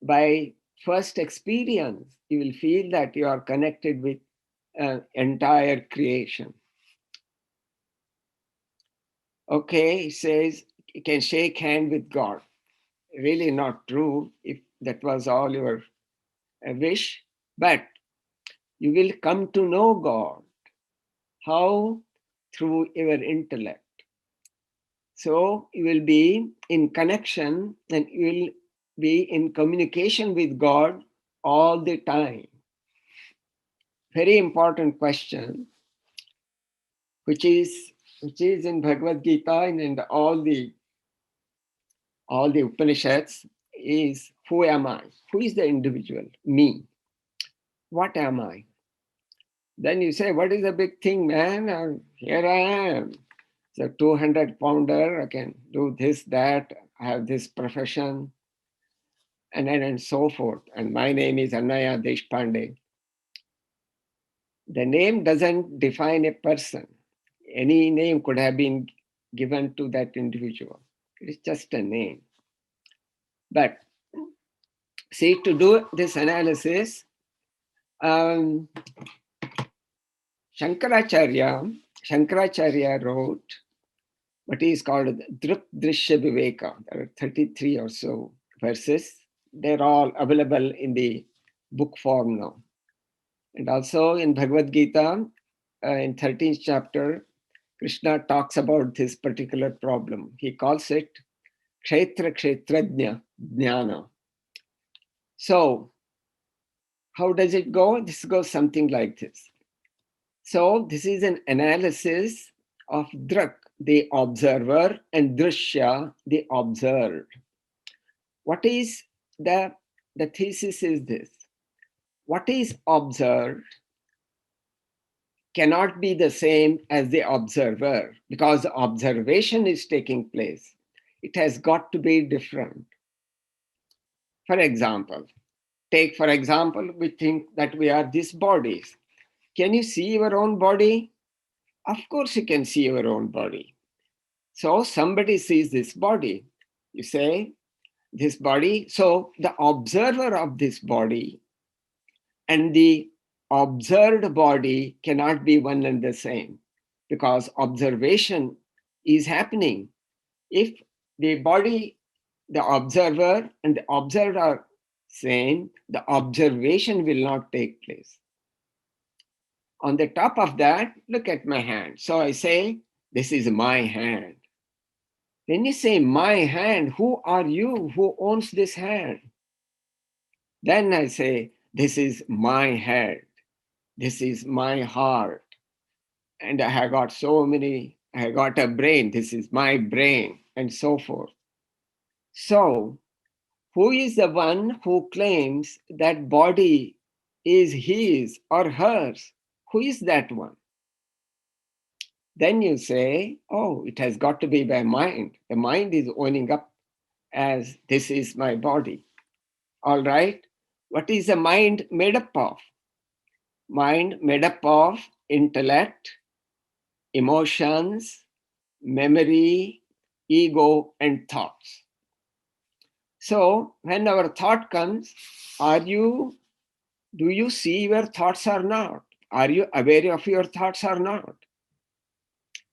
by first experience, you will feel that you are connected with entire creation. Okay, it says you can shake hand with God. Really not true if that was all your wish, but you will come to know God. How? Through your intellect. So you will be in connection and you will be in communication with God all the time. Very important question, which is in Bhagavad Gita and in all the Upanishads, is who am I? Who is the individual? Me. What am I? Then you say, what is the big thing, man? Here I am. So 200-pounder, I can do this, that, I have this profession, and so forth. And my name is Anaya Deshpande. The name doesn't define a person. Any name could have been given to that individual. It's just a name. But see, to do this analysis, Shankaracharya wrote what is called Druk Drishya Viveka. There are 33 or so verses. They're all available in the book form now. And also in Bhagavad Gita, in 13th chapter, Krishna talks about this particular problem. He calls it Kshetra Kshetrajna Jnana. So, how does it go? This goes something like this. So, this is an analysis of Drak, the observer, and Drishya, the observed. What is the thesis is this? What is observed cannot be the same as the observer because observation is taking place. It has got to be different. For example, we think that we are these bodies. Can you see your own body? Of course you can see your own body. So somebody sees this body. You say, this body. So the observer of this body and the observed body cannot be one and the same because observation is happening. If the body, the observer and the observed are same, the observation will not take place. On the top of that, look at my hand. So I say, this is my hand. When you say my hand, who are you? Who owns this hand? Then I say, this is my head. This is my heart. And I have got I got a brain. This is my brain, and so forth. So, who is the one who claims that body is his or hers? Who is that one? Then you say, oh, it has got to be by mind. The mind is owning up as this is my body. All right. What is the mind made up of? Mind made up of intellect, emotions, memory, ego, and thoughts. So when our thought comes, do you see your thoughts or not? Are you aware of your thoughts or not?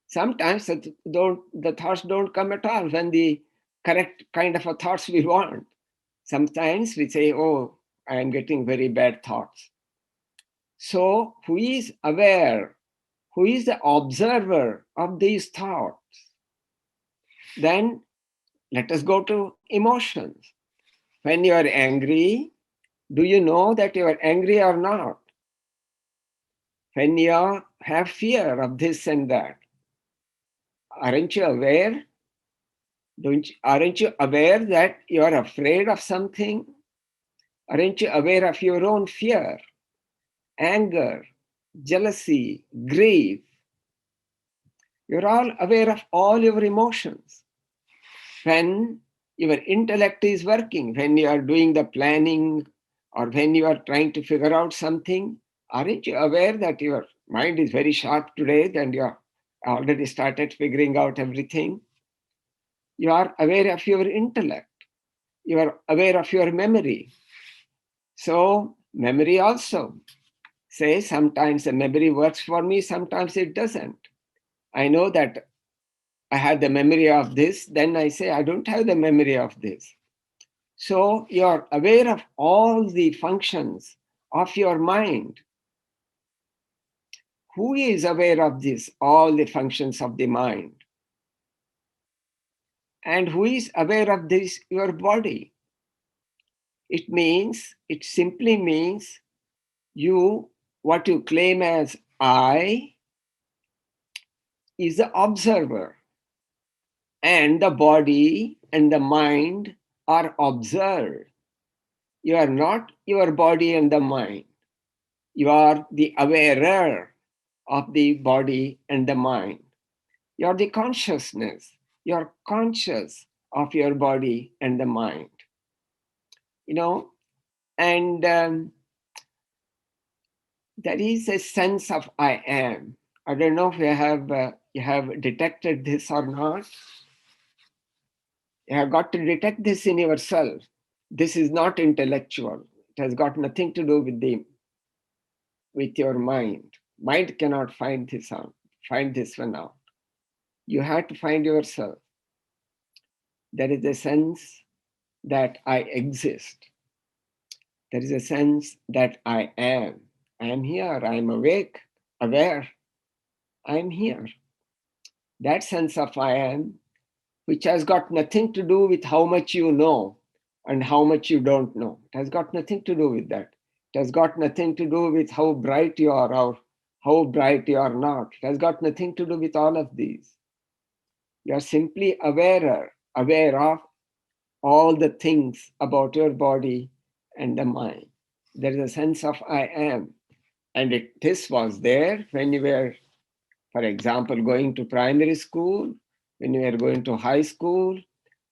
Sometimes the thoughts don't come at all when the correct kind of a thoughts we want. Sometimes we say, oh, I am getting very bad thoughts. So who is aware? Who is the observer of these thoughts? Then let us go to emotions. When you are angry, do you know that you are angry or not? When you have fear of this and that, aren't you aware? Aren't you aware that you are afraid of something? Aren't you aware of your own fear, anger, jealousy, grief? You're all aware of all your emotions. When your intellect is working, when you are doing the planning, or when you are trying to figure out something, aren't you aware that your mind is very sharp today and you are already started figuring out everything? You are aware of your intellect. You are aware of your memory. So memory also. Say sometimes the memory works for me, sometimes it doesn't. I know that I had the memory of this, then I say I don't have the memory of this. So you're aware of all the functions of your mind. Who is aware of this, all the functions of the mind? And who is aware of this, your body? It simply means what you claim as I is the observer, and the body and the mind are observed. You are not your body and the mind. You are the awarer of the body and the mind. You are the consciousness. You are conscious of your body and the mind. And there is a sense of I am. I don't know if you have detected this or not. You have got to detect this in yourself. This is not intellectual. It has got nothing to do with your mind. Mind cannot find this one out. You have to find yourself. There is a sense that I exist. There is a sense that I am. I am here. I am awake, aware. I am here. That sense of I am, which has got nothing to do with how much you know and how much you don't know. It has got nothing to do with that. It has got nothing to do with how bright you are or how bright you are not. It has got nothing to do with all of these. You are simply aware of all the things about your body and the mind. There is a sense of I am. And this was there when you were, for example, going to primary school, when you were going to high school,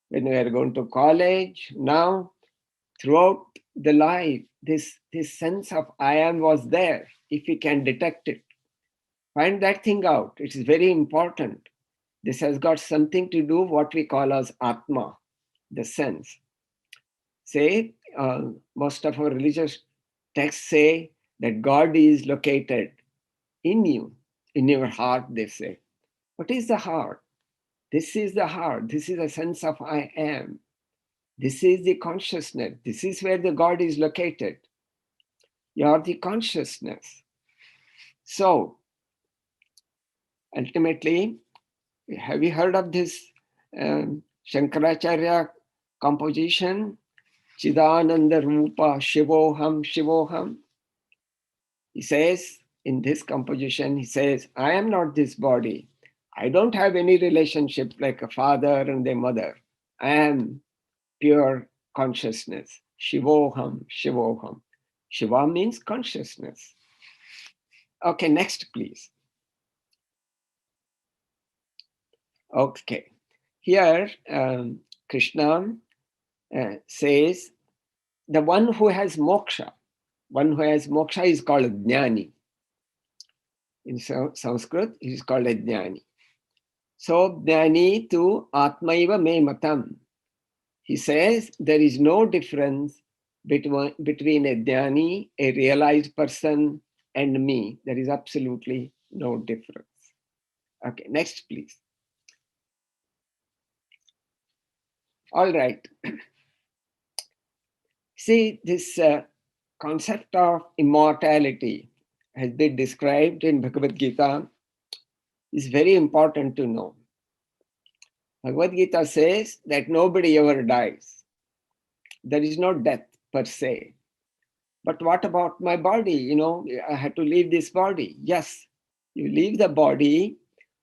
when you are going to college. Now, throughout the life, this sense of I am was there, if you can detect it. Find that thing out. It is very important. This has got something to do what we call as Atma, the sense. Say, most of our religious texts say that God is located in you, in your heart, they say. What is the heart? This is the heart. This is a sense of I am. This is the consciousness. This is where the God is located. You are the consciousness. So, ultimately, have you heard of this Shankaracharya composition? Chidananda Rupa Shivoham Shivoham. He says, in this composition, he says, I am not this body. I don't have any relationship like a father and a mother. I am pure consciousness. Shivoham, Shivoham. Shiva means consciousness. Okay, next, please. Okay, here Krishna says, the one who has moksha is called a jnani. In Sanskrit, it is called a jnani. So, jnani tu atmaiva me matam. He says there is no difference between a jnani, a realized person, and me. There is absolutely no difference. Okay, next, please. All right. See, this concept of immortality has been described in Bhagavad Gita is very important to know. Bhagavad Gita says that nobody ever dies. There is no death per se. But what about my body? I had to leave this body. Yes, you leave the body,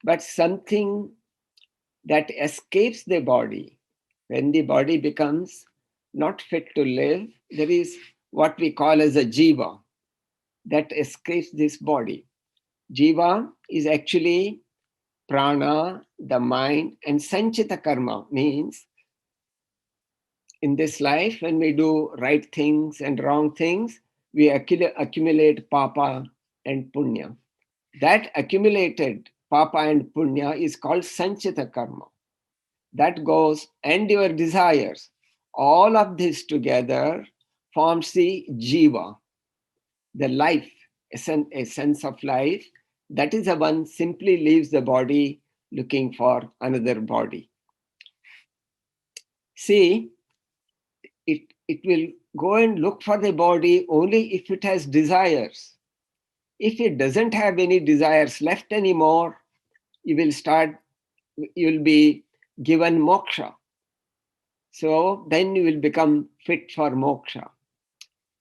but something that escapes the body, when the body becomes not fit to live, there is what we call as a jiva that escapes this body. Jiva is actually prana, the mind, and sanchita karma means in this life, when we do right things and wrong things, we accumulate papa and punya. That accumulated papa and punya is called sanchita karma. That goes, and your desires. All of this together forms the jiva, the life, a sense of life. That is the one simply leaves the body looking for another body. See, it will go and look for the body only if it has desires. If it doesn't have any desires left anymore, you will be given moksha. So then you will become fit for moksha.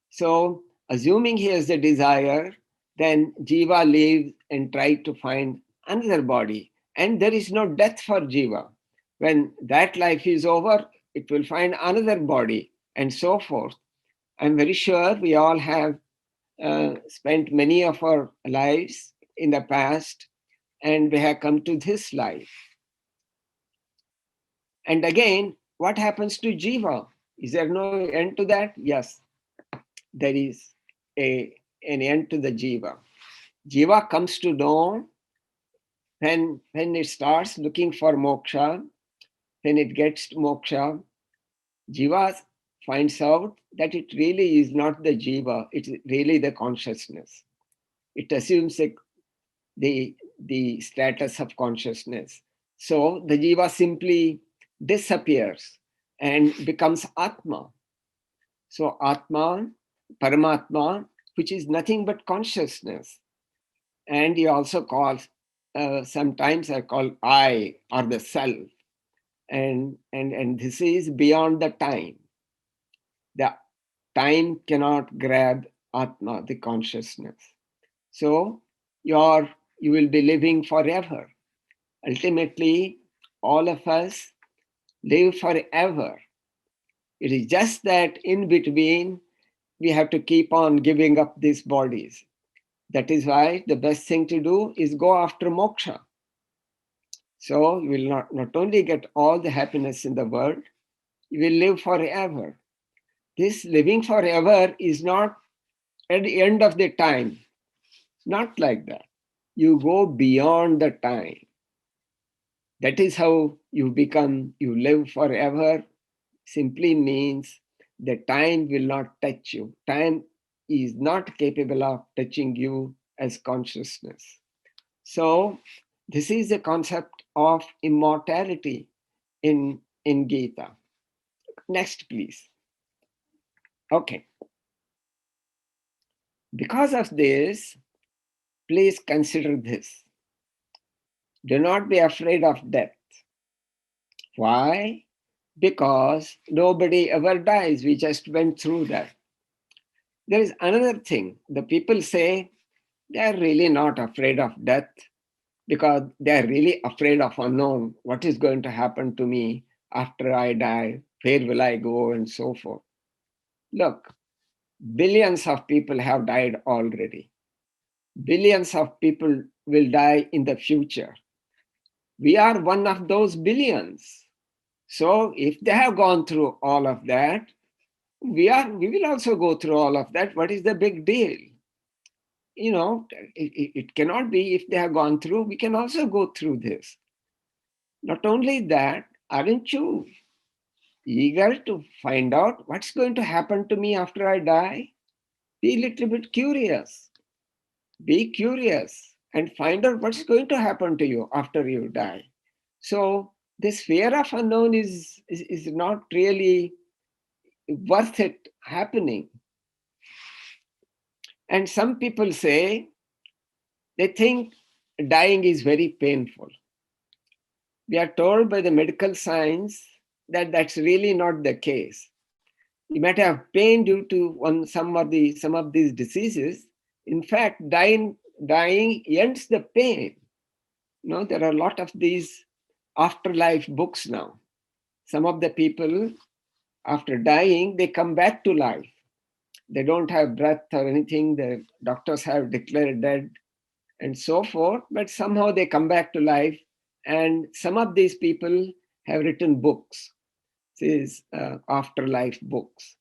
So assuming he has the desire, then jiva lives and tries to find another body. And there is no death for jiva. When that life is over, it will find another body and so forth. I'm very sure we all have spent many of our lives in the past and we have come to this life. And again, what happens to jiva? Is there no end to that? Yes, there is an end to the jiva. Jiva comes to know when it starts looking for moksha, when it gets moksha, jiva finds out that it really is not the jiva, it's really the consciousness. It assumes the status of consciousness. So the jiva simply disappears and becomes Atma. So Atma, Paramatma, which is nothing but consciousness. And he also calls, sometimes I call I or the self. And this is beyond the time. The time cannot grab Atma, the consciousness. So you will be living forever. Ultimately, all of us live forever. It is just that in between, we have to keep on giving up these bodies. That is why the best thing to do is go after moksha. So you will not only get all the happiness in the world, you will live forever. This living forever is not at the end of the time. Not like that. You go beyond the time. That is how you live forever. Simply means the time will not touch you. Time is not capable of touching you as consciousness. So this is the concept of immortality in Gita. Next, please. Okay. Because of this, please consider this. Do not be afraid of death. Why? Because nobody ever dies. We just went through that. There is another thing. The people say they are really not afraid of death because they are really afraid of unknown. What is going to happen to me after I die? Where will I go? And so forth. Look, billions of people have died already. Billions of people will die in the future. We are one of those billions. So if they have gone through all of that, we will also go through all of that. What is the big deal? It cannot be. If they have gone through, we can also go through this. Not only that, aren't you eager to find out what's going to happen to me after I die? Be a little bit curious. Be curious and find out what's going to happen to you after you die. So this fear of unknown is not really worth it happening. And some people say they think dying is very painful. We are told by the medical science that that's really not the case. You might have pain due to some of these diseases. In fact, dying ends the pain. There are a lot of these afterlife books now. Some of the people, after dying, they come back to life. They don't have breath or anything. The doctors have declared dead and so forth, but somehow they come back to life. And some of these people have written books, these afterlife books.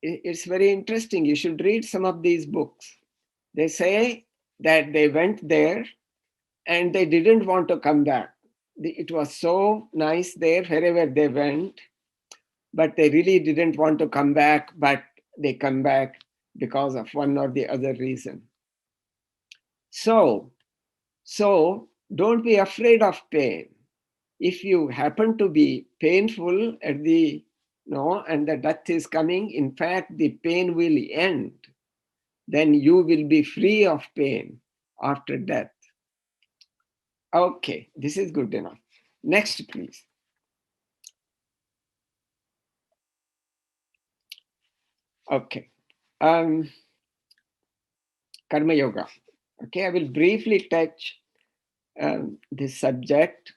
It's very interesting. You should read some of these books. They say that they went there and they didn't want to come back. It was so nice there wherever they went, but they really didn't want to come back, but they come back because of one or the other reason. So don't be afraid of pain. If you happen to be painful at and the death is coming, in fact, the pain will end. Then you will be free of pain after death. Okay, this is good enough. Next, please. Okay. Karma Yoga. Okay, I will briefly touch this subject.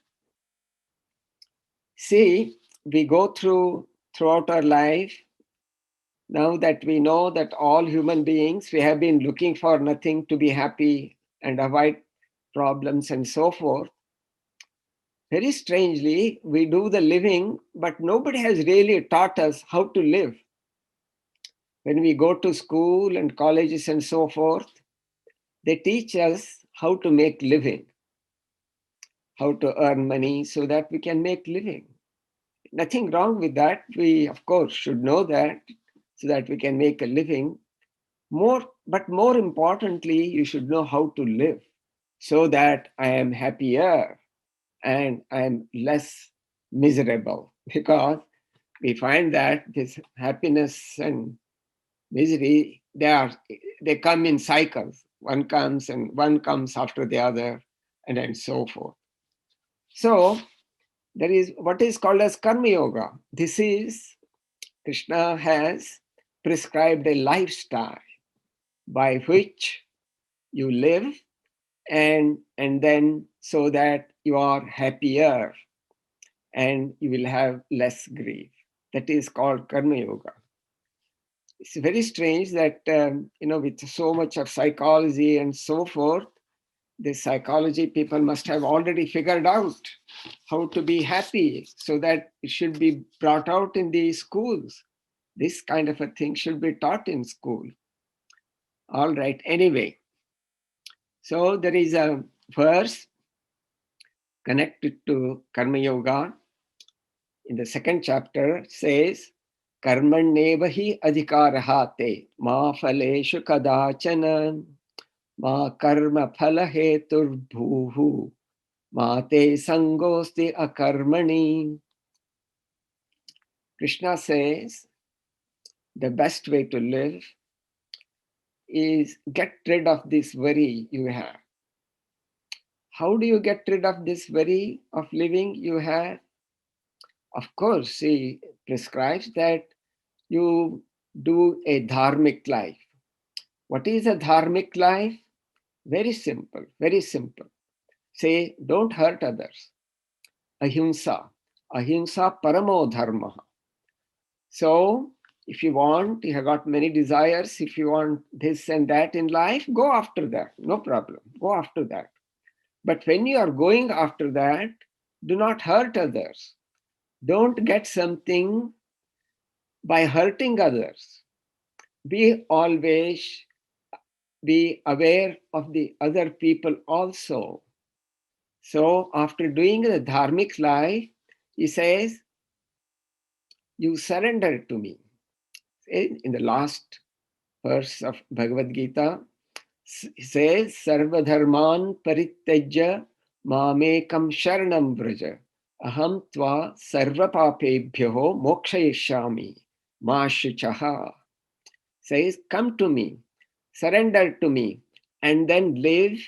See, we go throughout our life. Now that we know that all human beings, we have been looking for nothing to be happy and avoid problems and so forth. Very strangely, we do the living, but nobody has really taught us how to live. When we go to school and colleges and so forth, they teach us how to make living, how to earn money so that we can make living. Nothing wrong with that. We, of course, should know that so that we can make a living. But more importantly, you should know how to live so that I am happier and I am less miserable, because we find that this happiness and misery, they come in cycles. One comes and one comes after the other, and then so forth. So there is what is called as Karma Yoga. This is, Krishna has prescribed a lifestyle by which you live and then so that you are happier and you will have less grief. That is called Karma Yoga. It's very strange that, with so much of psychology and so forth, the psychology people must have already figured out how to be happy so that it should be brought out in the schools. This kind of a thing should be taught in school. All right, anyway. So there is a verse connected to Karma Yoga in the second chapter, says, Karmanneva hi adhikaraha te ma phaleshu kadachana ma karma phala hetur bhuhu ma te sangosti akarmani. Krishna says the best way to live is get rid of this worry you have. How do you get rid of this worry of living you have? Of course, he prescribes that you do a dharmic life. What is a dharmic life? Very simple, very simple. Say, don't hurt others. Ahimsa. Ahimsa paramo dharma. So, if you have got many desires, if you want this and that in life, go after that. No problem. Go after that. But when you are going after that, do not hurt others. Don't get something by hurting others. Be aware of the other people also. So after doing the dharmic life, he says, you surrender to me. In the last verse of Bhagavad Gita says, Sarva dharman parityajya mamekam sharanam vraja. Aham tva sarva papebhyo mokshayishyami ma shuchaha. Says, come to me, surrender to me, and then live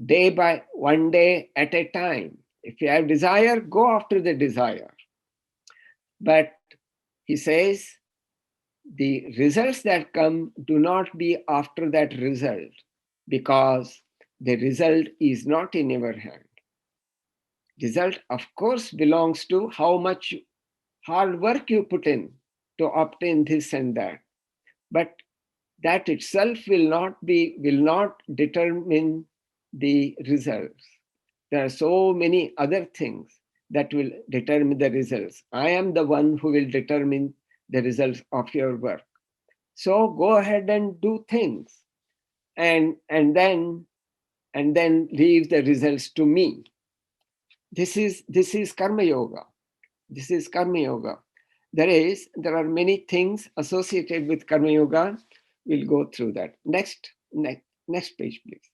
day by one day at a time. If you have desire, go after the desire. But he says, the results that come, do not be after that result, because the result is not in your hand. Result, of course, belongs to how much hard work you put in to obtain this and that. But that itself will not determine the results. There are so many other things that will determine the results. I am the one who will determine the results of your work. So go ahead and do things, and then leave the results to me. This is karma yoga. This is karma yoga. There are many things associated with karma yoga. We'll go through that. Next page, please.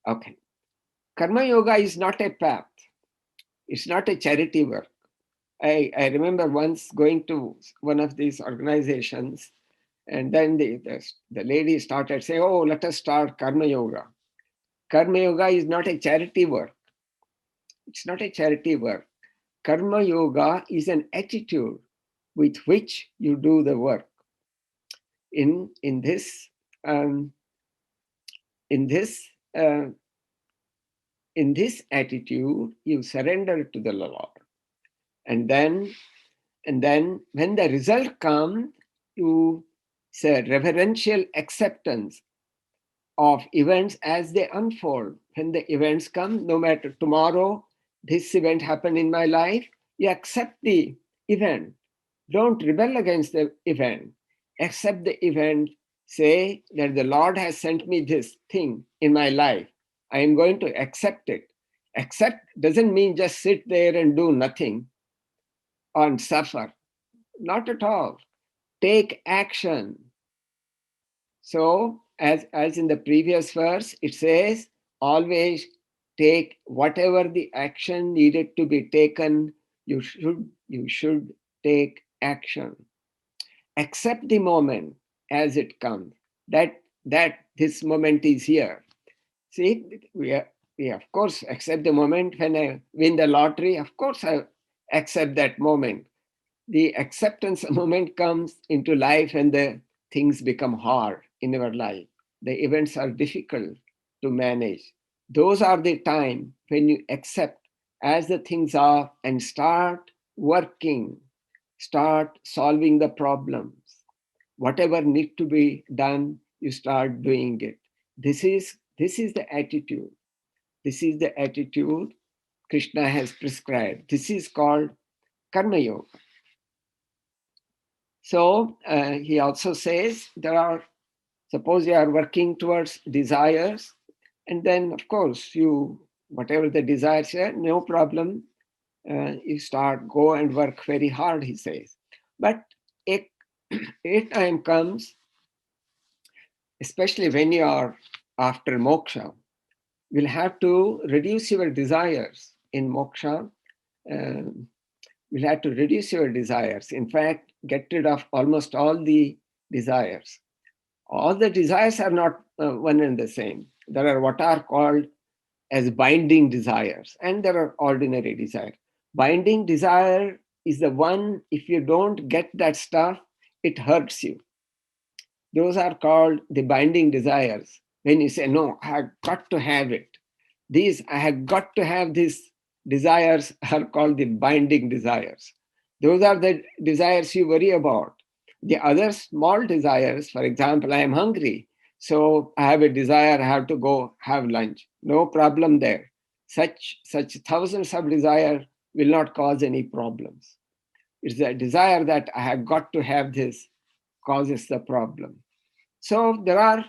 Okay. Karma yoga is not a path. It's not a charity work. I remember once going to one of these organizations, and then the lady started saying, oh, let us start karma yoga. Karma yoga is not a charity work. It's not a charity work. Karma yoga is an attitude with which you do the work. In this attitude, you surrender to the Lord, and then when the result comes, you say reverential acceptance of events as they unfold. When the events come, no matter tomorrow, this event happened in my life, you accept the event. Don't rebel against the event. Accept the event. Say that the Lord has sent me this thing in my life. I am going to accept it. Accept doesn't mean just sit there and do nothing and suffer. Not at all. Take action. So, as in the previous verse, it says, always take whatever the action needed to be taken, you should take action. Accept the moment as it comes, that this moment is here. See, we of course accept the moment. When I win the lottery, of course I accept that moment. The acceptance moment comes into life when the things become hard in our life. The events are difficult to manage. Those are the time when you accept as the things are and start working, start solving the problems. Whatever need to be done, you start doing it. This is the attitude. This is the attitude Krishna has prescribed. This is called karma yoga. So he also says suppose you are working towards desires, and then of course whatever the desires are, no problem. You go and work very hard, he says. But a time comes, especially when you are after moksha, you'll have to reduce your desires in moksha. You'll have to reduce your desires. In fact, get rid of almost all the desires. All the desires are not one and the same. There are what are called as binding desires, and there are ordinary desires. Binding desire is the one, if you don't get that stuff, it hurts you. Those are called the binding desires. When you say, no, I have got to have it. I have got to have these desires are called the binding desires. Those are the desires you worry about. The other small desires, for example, I am hungry, so I have a desire, I have to go have lunch. No problem there. Such thousands of desires will not cause any problems. It's the desire that I have got to have this causes the problem. So there are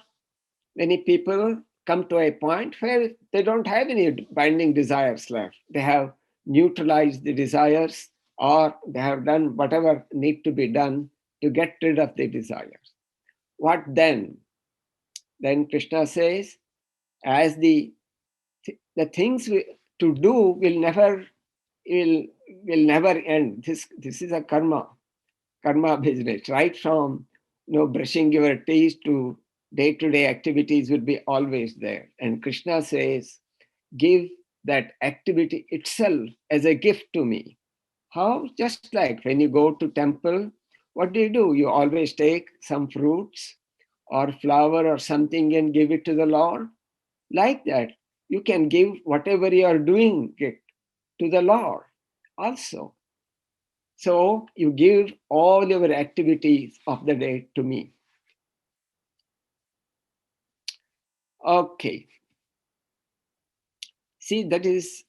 many people come to a point where they don't have any binding desires left. They have neutralized the desires, or they have done whatever need to be done to get rid of the desires. What then? Then Krishna says, as the things to do will will never end. This is a karma business. Right from brushing your teeth to day-to-day activities will be always there. And Krishna says, give that activity itself as a gift to me. How? Just like when you go to temple, what do? You always take some fruits or flower or something and give it to the Lord. Like that, you can give whatever you are doing it to the Lord also. So you give all your activities of the day to me. Okay. See, that is,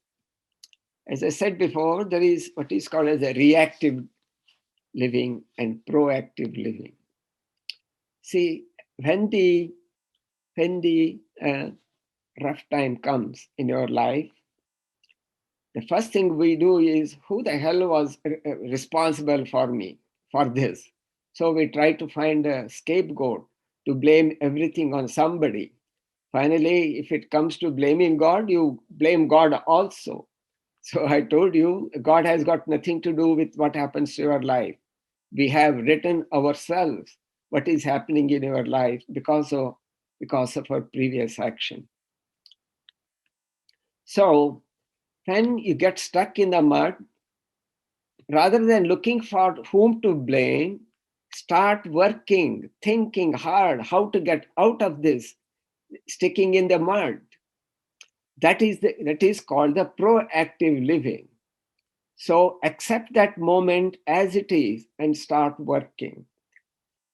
as I said before, there is what is called as a reactive living and proactive living. See, when the rough time comes in your life, the first thing we do is, who the hell was responsible for me for this? So we try to find a scapegoat to blame everything on somebody. Finally, if it comes to blaming God, you blame God also. So I told you, God has got nothing to do with what happens to your life. We have written ourselves what is happening in your life because of our previous action. So when you get stuck in the mud, rather than looking for whom to blame, start working, thinking hard how to get out of this sticking in the mud. That is called the proactive living. So accept that moment as it is and start working.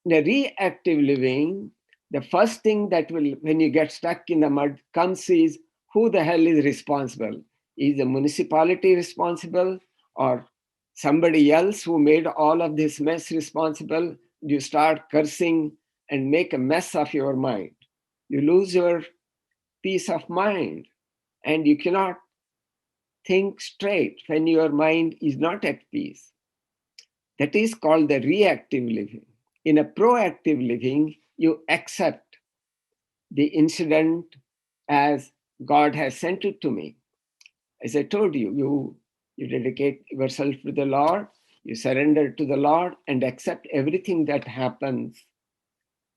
The reactive living, the first thing that will, when you get stuck in the mud, comes is, who the hell is responsible? Is the municipality responsible, or somebody else who made all of this mess responsible? You start cursing and make a mess of your mind. You lose your peace of mind, and you cannot think straight when your mind is not at peace. That is called the reactive living. In a proactive living, you accept the incident as God has sent it to me. As I told you, you dedicate yourself to the Lord, you surrender to the Lord and accept everything that happens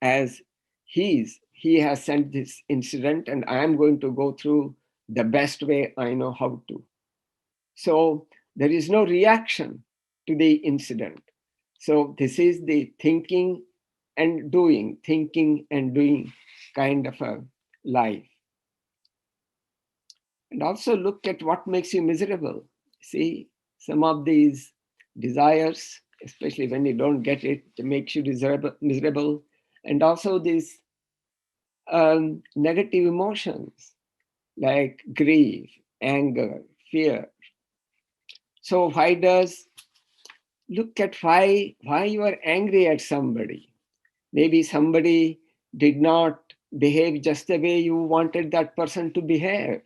as He has sent this incident, and I am going to go through the best way I know how to. So there is no reaction to the incident. So this is the thinking and doing kind of a life. And also look at what makes you miserable. See, some of these desires, especially when you don't get it, it makes you miserable. And also these negative emotions like grief, anger, fear. So look at why you are angry at somebody. Maybe somebody did not behave just the way you wanted that person to behave.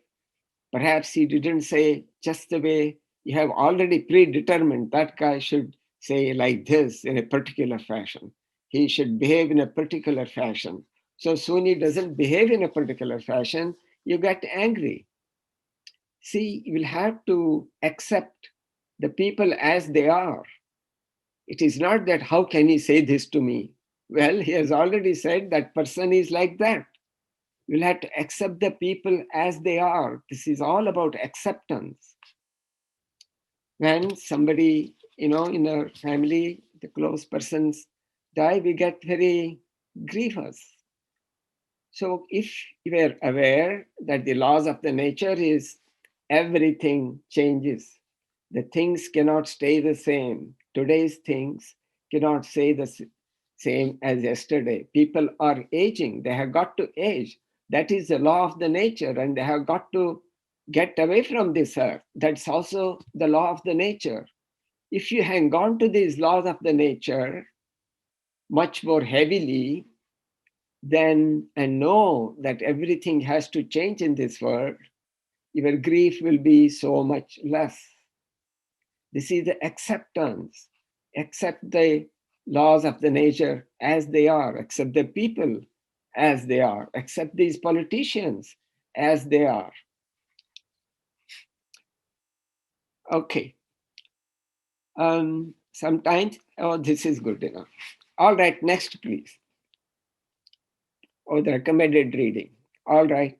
Perhaps he didn't say just the way you have already predetermined that guy should say like this in a particular fashion. He should behave in a particular fashion. So soon he doesn't behave in a particular fashion, you get angry. See, you will have to accept the people as they are. It is not that, how can he say this to me? Well, he has already said that person is like that. You'll have to accept the people as they are. This is all about acceptance. When somebody, in our family, the close persons die, we get very grievous. So if you are aware that the laws of the nature is everything changes, the things cannot stay the same. Today's things cannot stay the same as yesterday. People are aging. They have got to age. That is the law of the nature, and they have got to get away from this earth. That's also the law of the nature. If you hang on to these laws of the nature much more heavily, then and know that everything has to change in this world, your grief will be so much less. This is the acceptance. Accept the laws of the nature as they are, accept the people as they are, accept these politicians as they are. Okay. Sometimes, oh, this is good enough. All right, next, please. Oh, the recommended reading. All right.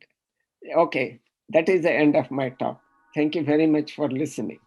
Okay, that is the end of my talk. Thank you very much for listening.